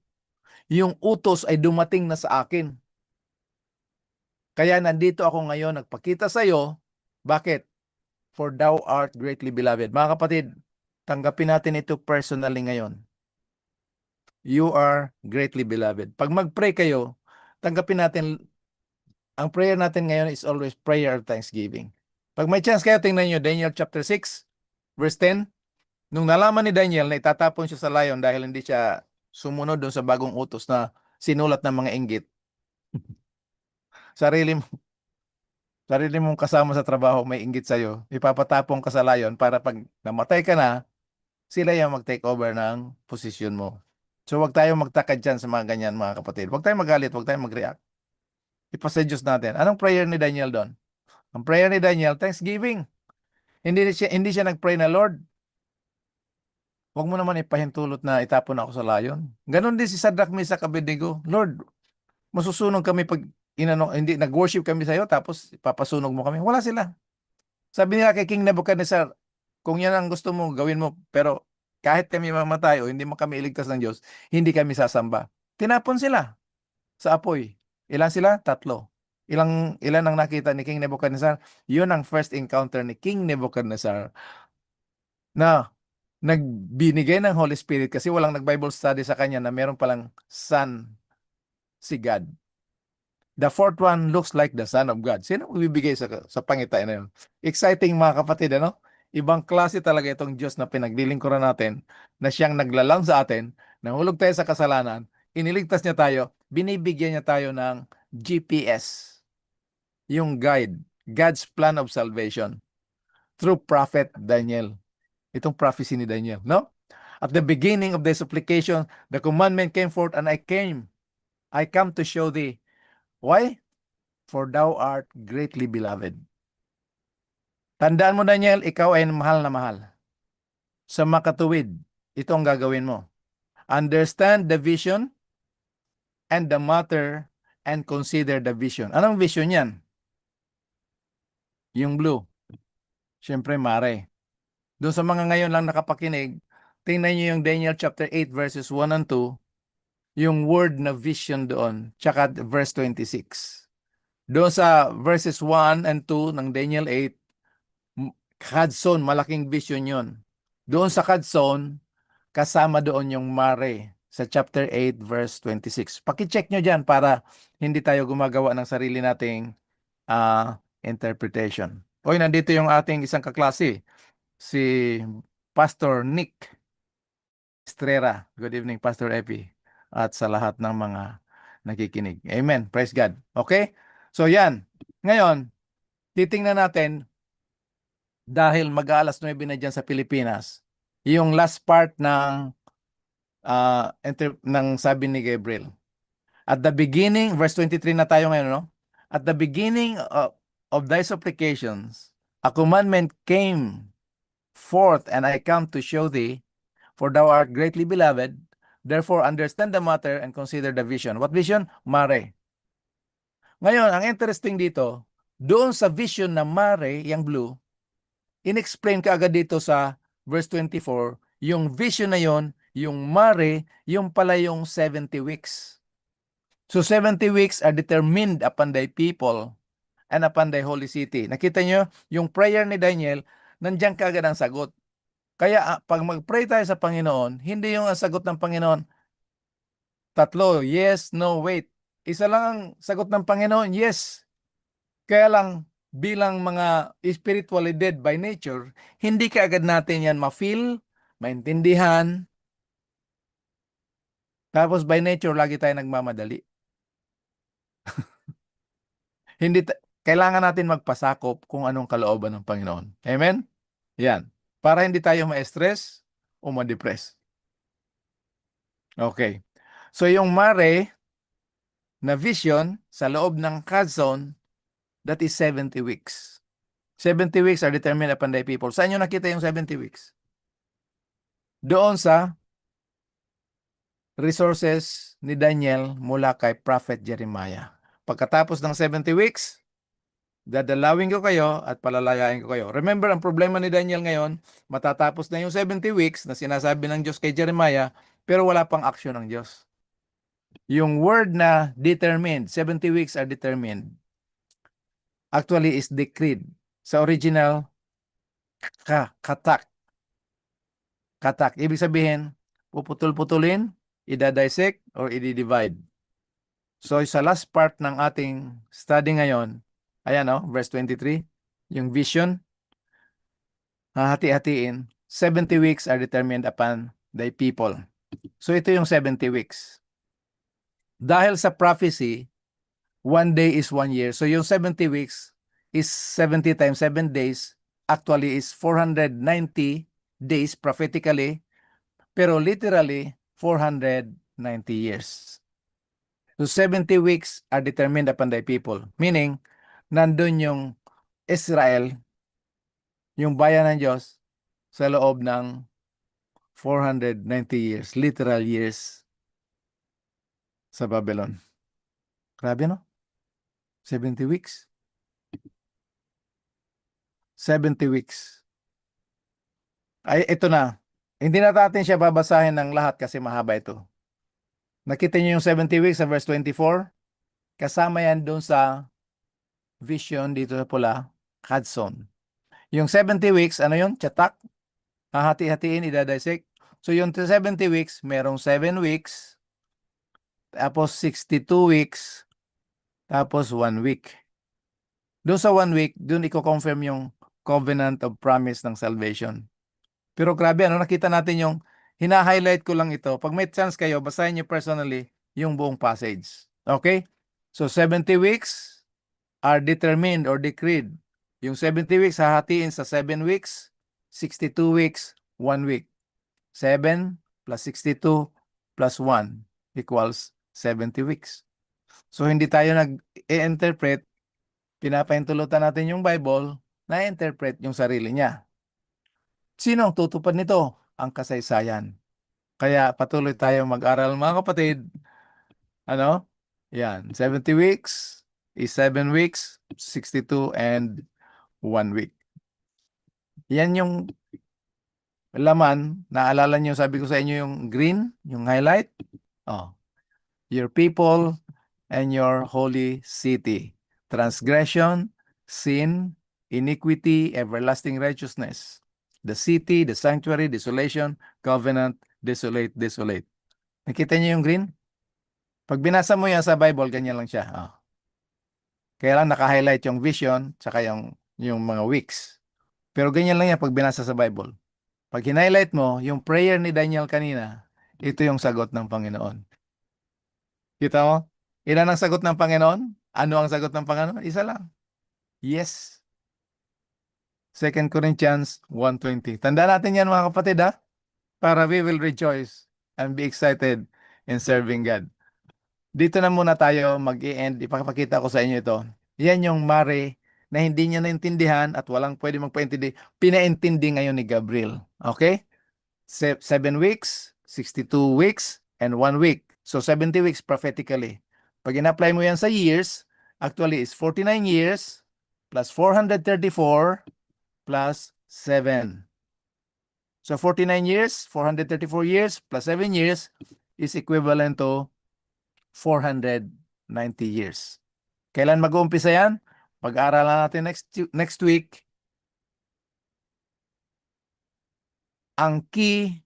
yung utos ay dumating na sa akin. Kaya nandito ako ngayon, nagpakita sa iyo. Bakit? For thou art greatly beloved. Mga kapatid, tanggapin natin ito personally ngayon. You are greatly beloved. Pag mag-pray kayo, tanggapin natin, ang prayer natin ngayon is always prayer of thanksgiving. Pag may chance kayo, tingnan nyo, Daniel chapter 6, verse 10. Nung nalaman ni Daniel na itatapon siya sa layon dahil hindi siya sumunod doon sa bagong utos na sinulat ng mga inggit, sarili mong kasama sa trabaho may inggit sa'yo, ipapatapong ka sa layon para pag namatay ka na, sila yung mag-take over ng posisyon mo. So wag tayong magtakad dyan sa mga ganyan, mga kapatid. Wag tayong magalit, wag tayong mag-react. Ipasa Diyos natin. Anong prayer ni Daniel doon? Ang prayer ni Daniel, thanksgiving. Hindi siya nag-pray na, Lord, wag mo naman ipahintulot na itapon ako sa layon. Ganon din si Sadrach, Mesach, Abednego. Lord, masusunog kami pag hindi nag-worship kami sa iyo tapos papasunog mo kami. Wala sila. Sabi nila kay King Nebuchadnezzar, kung yan ang gusto mo, gawin mo. Pero kahit kami mamatay o hindi mo kami iligtas ng Diyos, hindi kami sasamba. Tinapon sila sa apoy. Ilan sila? 3. Ilan ang nakita ni King Nebuchadnezzar? Yun ang first encounter ni King Nebuchadnezzar na nagbinigay ng Holy Spirit kasi walang nag-Bible study sa kanya na meron palang Son si God. The fourth one looks like the Son of God. Sino magbibigay sa pangitain na yun? Exciting mga kapatid, ano? Ibang klase talaga itong Diyos na pinaglilingkuran natin, na siyang naglalang sa atin, nahulog tayo sa kasalanan, iniligtas niya tayo, binibigyan niya tayo ng GPS, yung guide, God's plan of salvation, through Prophet Daniel. Itong prophecy ni Daniel, no? At the beginning of the supplication, the commandment came forth, and I come to show thee. Why? For thou art greatly beloved. Tandaan mo, Daniel, ikaw ay mahal na mahal. Sa makatuwid, ito ang gagawin mo. Understand the vision and the matter and consider the vision. Anong vision yan? Yung blue. Siyempre, mare. Doon sa mga ngayon lang nakapakinig, tingnan nyo yung Daniel chapter 8 verses 1 and 2, yung word na vision doon, tsaka verse 26. Doon sa verses 1 and 2 ng Daniel 8, Kadson, malaking vision yun. Doon sa Kadson, kasama doon yung mare sa chapter 8 verse 26. Paki-check nyo dyan para hindi tayo gumagawa ng sarili nating interpretation. Oy, nandito yung ating isang kaklase, si Pastor Nick Estrera. Good evening, Pastor Epi. At sa lahat ng mga nakikinig. Amen. Praise God. Okay? So yan. Ngayon, titingnan natin, dahil mag-aalas 9 na dyan sa Pilipinas, yung last part ng, ng sabi ni Gabriel. At the beginning, verse 23 na tayo ngayon, no? At the beginning of thy supplications, a commandment came forth, and I come to show thee, for thou art greatly beloved. Therefore, understand the matter and consider the vision. What vision? Mare. Ngayon, ang interesting dito, doon sa vision na Mare, yung blue, inexplain ka agad dito sa verse 24, yung vision na yon, yung Mare, yung pala yung 70 weeks. So 70 weeks are determined upon thy people and upon thy holy city. Nakita nyo, yung prayer ni Daniel, nandiyan kaagad ang sagot. Kaya pag mag-pray tayo sa Panginoon, hindi yung ang sagot ng Panginoon, tatlo, yes, no, wait. Isa lang ang sagot ng Panginoon, yes. Kaya lang, bilang mga spiritually dead by nature, hindi kaagad natin yan ma-feel, maintindihan. Tapos by nature, lagi tayo nagmamadali. Hindi kailangan natin magpasakop kung anong kalooban ng Panginoon. Amen? Yan. Para hindi tayo ma-stress o ma-depress. Okay. So yung mare na vision sa loob ng Kazon, that is 70 weeks. 70 weeks are determined upon thy people. Saan nyo nakita yung 70 weeks? Doon sa resources ni Daniel mula kay Prophet Jeremiah. Pagkatapos ng 70 weeks, dadalawin ko kayo at palalayain ko kayo. Remember, ang problema ni Daniel ngayon, matatapos na yung 70 weeks na sinasabi ng Diyos kay Jeremiah, pero wala pang action ng Diyos. Yung word na determined, 70 weeks are determined, actually is decreed. Sa original, katak. Katak. Ibig sabihin, puputol-putulin, ida-dissect, or i-divide. So, sa last part ng ating study ngayon, ayan verse 23, yung vision, hahati-hatiin, 70 weeks are determined upon thy people. So, ito yung 70 weeks. Dahil sa prophecy, 1 day is 1 year. So, yung 70 weeks is 70 times 7 days, actually is 490 days prophetically, pero literally, 490 years. So 70 weeks are determined upon thy people. Meaning, nandun yung Israel, yung bayan ng Diyos, sa loob ng 490 years, literal years sa Babylon. Grabe, no? 70 weeks. 70 weeks. Ay, ito na. Hindi na natin siya babasahin ng lahat kasi mahaba ito. Nakita niyo yung 70 weeks sa verse 24? Kasama yan doon sa vision dito sa pula, Hudson. Yung 70 weeks, ano yun? Chatak. Hahati-hatiin, idadissect. So yung 70 weeks, merong 7 weeks, tapos 62 weeks, tapos 1 week. Doon sa 1 week, doon i-confirm yung covenant of promise ng salvation. Pero grabe, nakita natin yung, hina-highlight ko lang ito. Pag may chance kayo, basahin nyo personally yung buong passage. Okay? So 70 weeks are determined or decreed. Yung 70 weeks, hahatiin sa 7 weeks, 62 weeks, 1 week. 7 plus 62 plus 1 equals 70 weeks. So, hindi tayo nag-i-interpret, pinapahintulutan natin yung Bible, na-interpret yung sarili niya. Sino ang tutupad nito? Ang kasaysayan. Kaya patuloy tayo mag-aral, mga kapatid. Yan, 70 weeks is 7 weeks, 62 and 1 week. Yan yung laman. Naalala nyo, sabi ko sa inyo yung green, yung highlight. Your people and your holy city. Transgression, sin, iniquity, everlasting righteousness. The city, the sanctuary, desolation, covenant, desolate, desolate. Nakita niyo yung green? Pag binasa mo yan sa Bible, ganyan lang siya. Kaya lang naka-highlight yung vision, tsaka yung yung mga weeks. Pero ganyan lang yan pag binasa sa Bible. Pag hinighlight mo, yung prayer ni Daniel kanina, ito yung sagot ng Panginoon. Kita mo? Ilan ang sagot ng Panginoon? Ano ang sagot ng Panginoon? Isa lang. Yes. 2 Corinthians 1:20. Tandaan natin yan mga kapatid ha, para we will rejoice and be excited in serving God. Dito na muna tayo mag-i-end. Ipapakita ko sa inyo ito. Yan yung Mare na hindi niya naintindihan at walang pwede magpaintindi. Pinaintindi ngayon ni Gabriel. Okay? 7 weeks, 62 weeks, and 1 week. So 70 weeks prophetically. Pag in-apply mo yan sa years, actually is 49 years plus 434 plus 7. So 49 years, 434 years plus 7 years is equivalent to 490 years. Kailan mag-uumpisa yan? Pag-aaralan natin next week. Ang key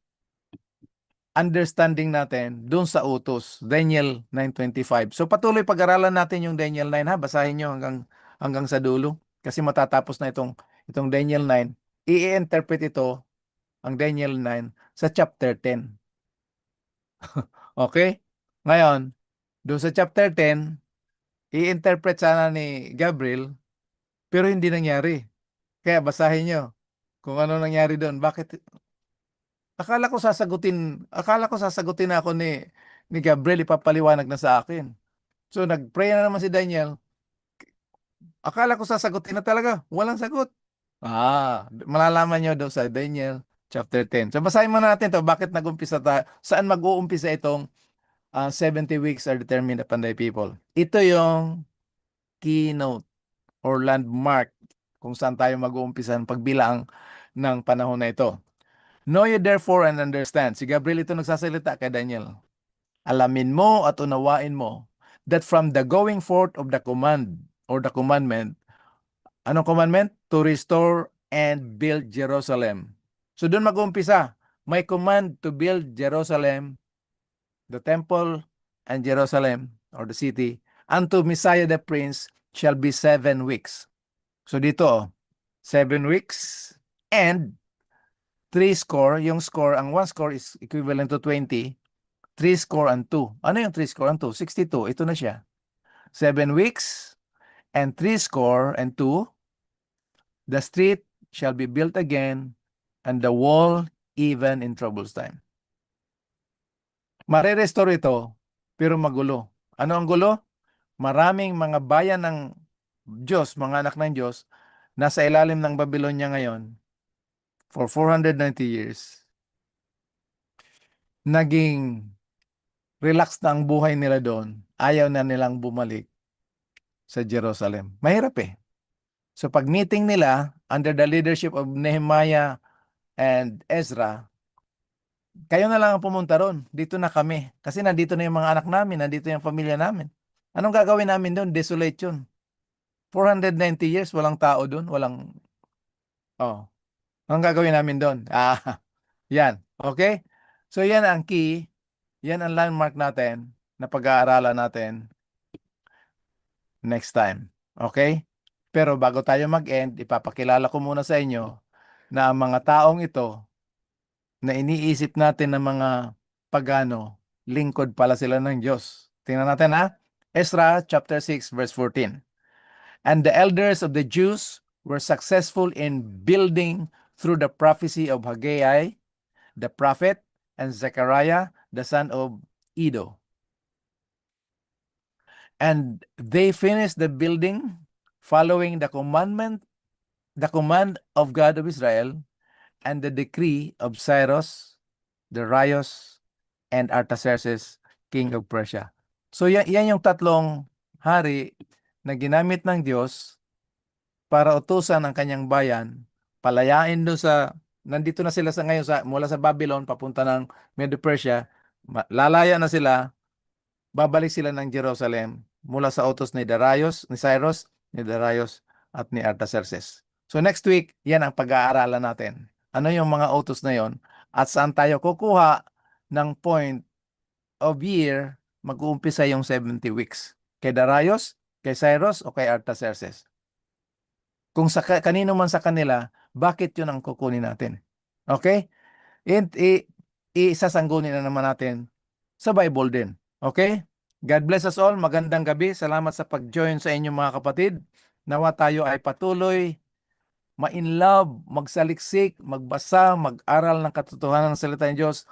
understanding natin doon sa utos, Daniel 9:25. So patuloy pag-aralan natin yung Daniel 9 ha, basahin nyo hanggang sa dulo kasi matatapos na itong Daniel 9. I-interpret ito ang Daniel 9 sa chapter 10. Okay? Ngayon, doon sa chapter 10, i-interpret sana ni Gabriel pero hindi nangyari. Kaya basahin nyo kung ano nangyari doon. Bakit? Akala ko sasagutin ako ni Gabriel, ipapaliwanag na sa akin. So nag-pray na naman si Daniel. Akala ko sasagutin na talaga. Walang sagot. Malalaman nyo daw sa Daniel chapter 10. So basahin muna natin to. Bakit nag-umpisa tayo? Saan mag-uumpisa itong 70 weeks are determined upon thy people? Ito yung keynote or landmark kung saan tayo mag-uumpisa ng pagbilang ng panahon na ito. Know ye therefore and understand. Si Gabriel ito nagsasalita kay Daniel. Alamin mo at unawain mo that from the going forth of the command or the commandment, anong commandment? To restore and build Jerusalem. So doon mag-uumpisa. May command to build Jerusalem, the temple and Jerusalem or the city, unto Messiah the Prince shall be 7 weeks. So dito, 7 weeks and 3 score, yung score, ang 1 score is equivalent to 20, 3 score and 2. Ano yung 3 score and 2? 62, ito na siya. 7 weeks and 3 score and 2, the street shall be built again and the wall even in troubles time. Mare-restore ito, pero magulo. Ano ang gulo? Maraming mga bayan ng Diyos, mga anak ng Diyos, nasa ilalim ng Babylonia ngayon for 490 years. Naging relax na ang buhay nila doon. Ayaw na nilang bumalik sa Jerusalem. Mahirap eh. So pag meeting nila under the leadership of Nehemiah and Ezra, kayo na lang ang pumunta ron. Dito na kami. Kasi nandito na yung mga anak namin, nandito yung pamilya namin. Anong gagawin namin doon? Desolation. 490 years, walang tao doon. Anong gagawin namin doon? Yan. Okay? So yan ang key. Yan ang landmark natin na pag-aaralan natin next time. Okay? Pero bago tayo mag-end, ipapakilala ko muna sa inyo na ang mga taong ito na iniisip natin ng mga pagano, lingkod pala sila ng Diyos. Tingnan natin ha. Ezra chapter 6 verse 14. And the elders of the Jews were successful in building through the prophecy of Haggai, the prophet, and Zechariah, the son of Iddo. And they finished the building following the command of God of Israel and the decree of Cyrus, Darius, and Artaxerxes, king of Persia. So yan yung tatlong hari na ginamit ng Diyos para utusan ang kanyang bayan, palayain doon nandito na sila mula sa Babylon, papunta ng Medo-Persia, lalaya na sila, babalik sila ng Jerusalem mula sa utos ni Cyrus, ni Darius, at ni Artaxerxes. So next week, yan ang pag-aaralan natin. Ano yung mga utos na yon at saan tayo kukuha ng point of year mag-uumpisa yung 70 weeks? Kay Darius, kay Cyrus, o kay Artaxerxes? Kung kanino man sa kanila, bakit yun ang kukunin natin? Okay? And isasanggunin na naman natin sa Bible din. Okay? God bless us all. Magandang gabi. Salamat sa pag-join sa inyong mga kapatid. Nawa tayo ay patuloy ma-inlove, magsaliksik, magbasa, mag-aral ng katotohanan ng salita ng Diyos.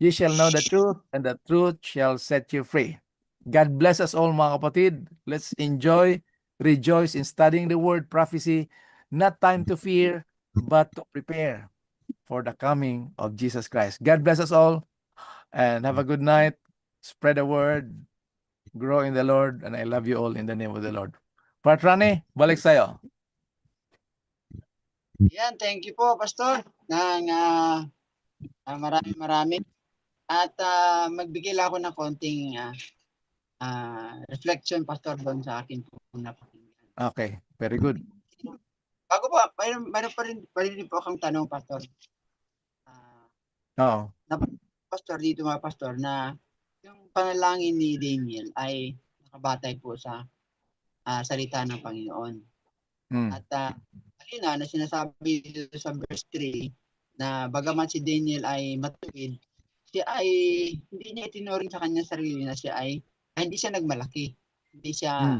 You shall know the truth, and the truth shall set you free. God bless us all, mga kapatid. Let's enjoy, rejoice in studying the word prophecy. Not time to fear, but to prepare for the coming of Jesus Christ. God bless us all, and have a good night. Spread the word, grow in the Lord, and I love you all in the name of the Lord. Patrani, balik sa'yo. Yan, thank you po, Pastor, ng marami. At magbigay lang ako ng konting reflection, Pastor, doon sa akin po napakinggan. Okay, very good. Bago po, mayroon pa rin po akong tanong, Pastor. Oo. Pastor, dito mga Pastor, na yung panalangin ni Daniel ay nakabatay po sa salita ng Panginoon. At halina na sinasabi dito sa verse 3 na bagaman si Daniel ay matuwid, siya ay hindi niya itinuring sa kanyang sarili na siya ay hindi siya nagmalaki. Hindi siya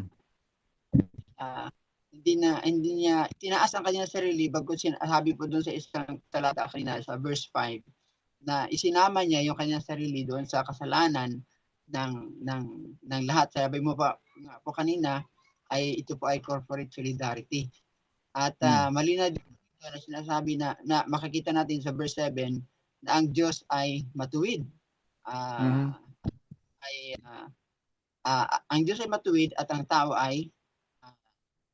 hindi niya tinaas ang kanyang sarili bagkus sinasabi po doon sa isang talata kanina sa verse 5 na isinama niya yung kanyang sarili doon sa kasalanan ng lahat. Sabi mo pa nga po kanina ay ito po ay corporate solidarity. At malinaw dito na sinasabi na makikita natin sa verse 7 na ang Diyos ay matuwid. Ang Diyos ay matuwid at ang tao ay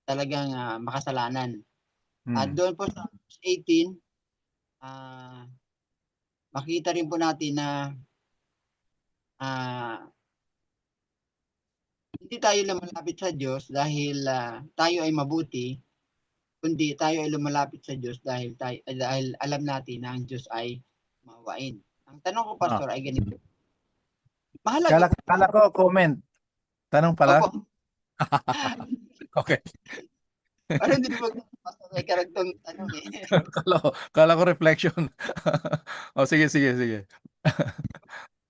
talagang makasalanan. At doon po sa verse 18, makita rin po natin na hindi tayo lumalapit sa Diyos dahil tayo ay mabuti, kundi tayo ay lumalapit sa Diyos dahil alam natin na ang Diyos ay maawain. Ang tanong ko, Pastor, ay ganito. Mahalaga. Kala ko comment. Tanong pala? Opo. Okay. Parang hindi po, Pastor, may karagtong tanong eh. Kala ko reflection. Sige.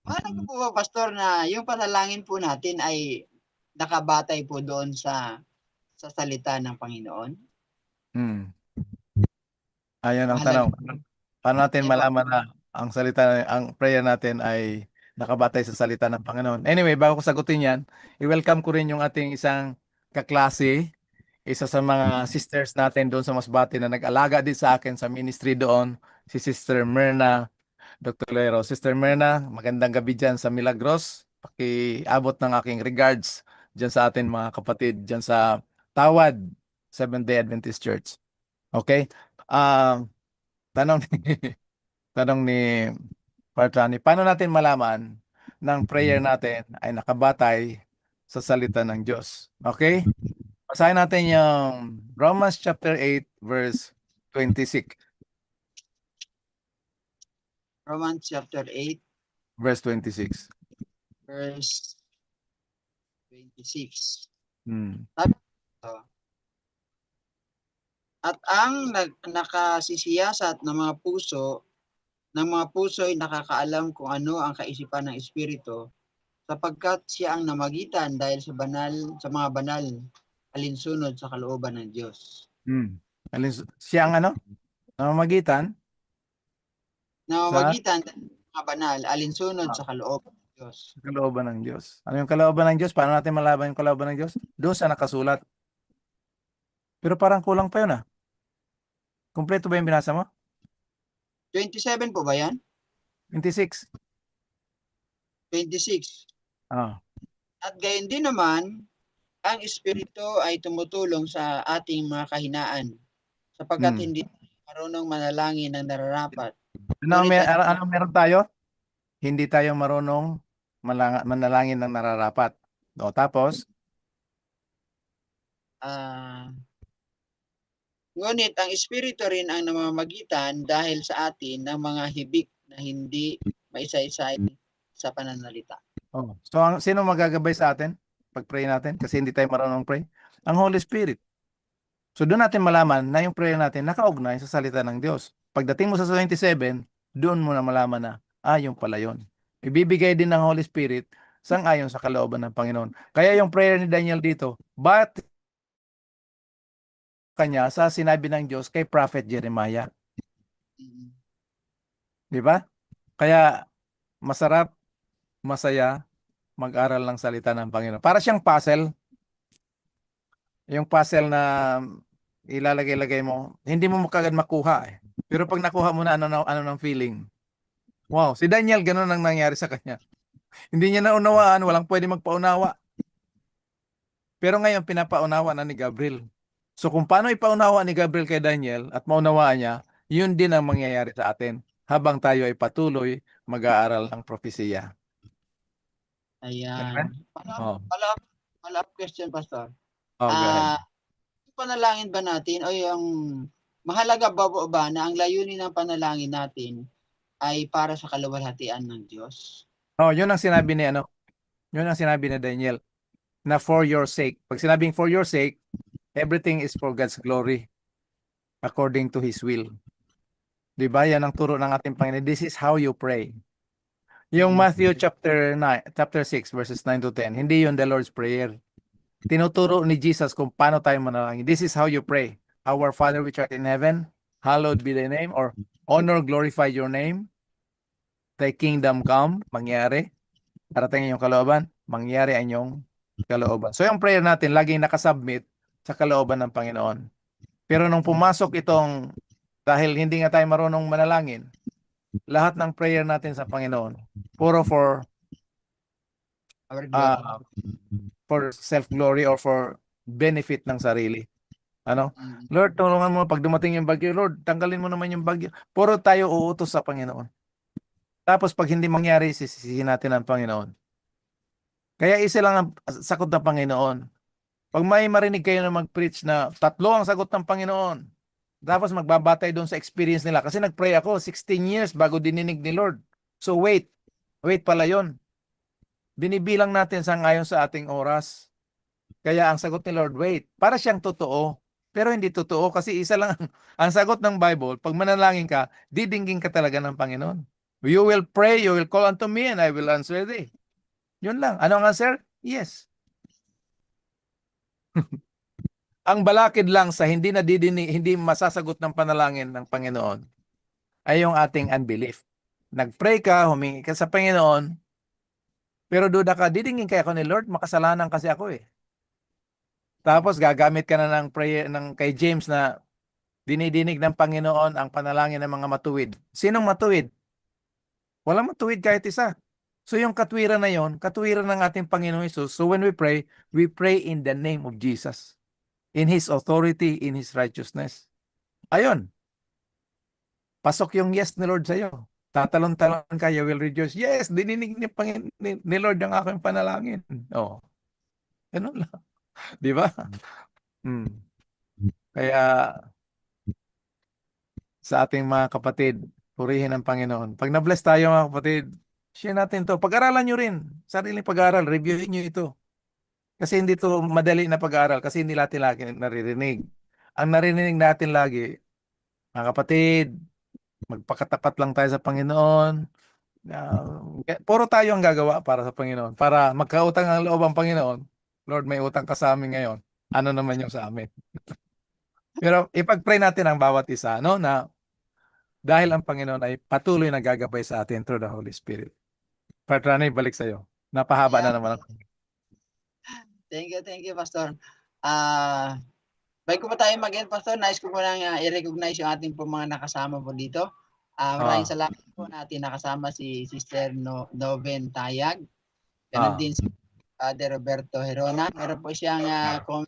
Mahalaga po ba, Pastor, na yung panalangin po natin ay nakabatay po doon sa salita ng Panginoon? Ayan ang tanong. Paano natin malaman na ang prayer natin ay nakabatay sa salita ng Panginoon? Anyway, bago ko sagutin yan, i-welcome ko rin yung ating isang kaklase, isa sa mga sisters natin doon sa Masbate na nag-alaga din sa akin sa ministry doon, si Sister Myrna Dr. Lero. Sister Myrna, magandang gabi dyan sa Milagros. Pakiabot ng aking regards dyan sa atin mga kapatid, dyan sa Tawad, Seventh-day Adventist Church. Okay? Tanong ni Partrani, paano natin malaman ng prayer natin ay nakabatay sa salita ng Diyos? Okay? Basahin natin yung Romans chapter 8 verse 26. Romans chapter 8 verse 26. Verse 26. At ang nakasisiyasat ng mga puso ay nakakaalam kung ano ang kaisipan ng Espiritu, sapagkat siya ang namagitan dahil sa mga banal alinsunod sa kalooban ng Diyos. Siya ang ano? Namamagitan? Namamagitan dahil sa mga banal alinsunod sa kalooban ng Diyos. Kalooban ng Diyos. Ano yung kalooban ng Diyos? Paano natin malaman yung kalooban ng Diyos? Doon sa nakasulat. Pero parang kulang pa yun . Kompleto ba yung binasa mo? 27 po ba yan? 26. 26. At gayon din naman, ang Espiritu ay tumutulong sa ating mga kahinaan sapagkat hindi marunong manalangin ng nararapat. Ano meron tayo? Hindi tayo marunong manalangin ng nararapat. Tapos? Ngunit ang Espiritu rin ang namamagitan dahil sa atin ng mga hibik na hindi maisa-isay sa pananalita. So, sino magagabay sa atin pag pray natin? Kasi hindi tayo marunong pray. Ang Holy Spirit. So doon natin malaman na yung prayer natin nakaugnay sa salita ng Diyos. Pagdating mo sa 27, doon mo na malaman na, yung pala yun. Ibibigay din ng Holy Spirit sang-ayon sa kalooban ng Panginoon. Kaya yung prayer ni Daniel dito, bakit kanya sa sinabi ng Diyos kay Prophet Jeremiah? Mm. Di ba? Kaya masarap, masaya, mag-aral ng salita ng Panginoon. Para siyang puzzle. Yung puzzle na ilalagay-lagay mo, hindi mo kagad makuha eh. Pero pag nakuha mo na ano ng feeling. Wow, si Daniel ganun ang nangyari sa kanya. Hindi niya naunawaan, walang pwede magpaunawa. Pero ngayon pinapaunawa na ni Gabriel. So kung paano ipaunawa ni Gabriel kay Daniel at maunawaan niya, yun din ang mangyayari sa atin habang tayo ay patuloy mag-aaral ng propesiya. Ayan. Amen? Oh, Follow-up question, Pastor. go ahead. Yung panalangin ba natin o yung mahalaga ba na ang layunin ng panalangin natin ay para sa kaluwalhatian ng Diyos? Yun ang sinabi ni yun ang sinabi ni Daniel na for your sake. Pag sinabing for your sake, everything is for God's glory according to His will. Di ba? Yan ang turo ng ating Panginoon. This is how you pray. Yung Matthew chapter 6 verses 9 to 10, hindi yun the Lord's Prayer. Tinuturo ni Jesus kung paano tayo manalangin. This is how you pray. Our Father which art in heaven, hallowed be thy name, or honor, glorify your name. Thy kingdom come, mangyari. Parating yung kalooban, mangyari ang iyong kalooban. So yung prayer natin, laging nakasubmit sa kalooban ng Panginoon. Pero nung pumasok itong, dahil hindi nga tayo marunong manalangin, lahat ng prayer natin sa Panginoon, puro for Our glory. for self-glory or for benefit ng sarili. Ano? Mm. Lord, tulungan mo pag dumating yung bagyo. Lord, tanggalin mo naman yung bagyo. Puro tayo uutos sa Panginoon. Tapos pag hindi mangyari, sisisihin natin ang Panginoon. Kaya isa lang ang sagot ng Panginoon. Pag may marinig kayo na mag-preach na 3 ang sagot ng Panginoon, tapos magbabatay doon sa experience nila. Kasi nag-pray ako 16 years bago dininig ni Lord. So wait pala yon. Binibilang natin ayon sa ating oras. Kaya ang sagot ni Lord, wait. Para siyang totoo. Pero hindi totoo kasi isa lang ang sagot ng Bible. Pag manalangin ka, didinggin ka talaga ng Panginoon. You will pray, you will call unto me, and I will answer thee. Yun lang. Ano ang answer? Yes. Ang balakid lang sa hindi masasagot ng panalangin ng Panginoon ay yung ating unbelief. Nag-pray ka, humingi ka sa Panginoon, pero duda ka, didingin kaya ako ni Lord, makasalanan kasi ako eh. Tapos gagamit ka na ng prayer ng kay James na dinidinig ng Panginoon ang panalangin ng mga matuwid. Sinong matuwid? Walang matuwid kahit isa. So yung katwiran na yon, katwiran ng ating Panginoon Hesus. So when we pray in the name of Jesus. In His authority, in His righteousness. Ayun. Pasok yung yes ni Lord sa'yo. Tatalon-talon ka, you will rejoice. Yes, dininig ni Lord ang aking panalangin. Oh. Ganun lang. Di ba? Kaya sa ating mga kapatid, purihin ang Panginoon. Pag na-bless tayo mga kapatid, share natin to. Pag-aralan nyo rin. Sariling pag-aaral, reviewin nyo ito. Kasi hindi to madali na pag-aaral kasi hindi natin lagi naririnig. Ang naririnig natin lagi, mga kapatid, magpakatapat lang tayo sa Panginoon. Puro tayo ang gagawa para sa Panginoon. Para magkautang ang loob ang Panginoon. Lord, may utang ka sa amin ngayon. Ano naman yung sa amin? Pero ipag-pray natin ang bawat isa, no? Na dahil ang Panginoon ay patuloy na gagabay sa atin through the Holy Spirit. Patrani, balik sa'yo. Napahaba na naman ako. Thank you, Pastor. Bago pa tayo mag-end, Pastor, nais ko po lang i-recognize yung ating po mga nakasama po dito. Maraming salamat po natin nakasama si Sister Noven Tayag. Ganon din si Father Roberto Herona. Meron po siyang comment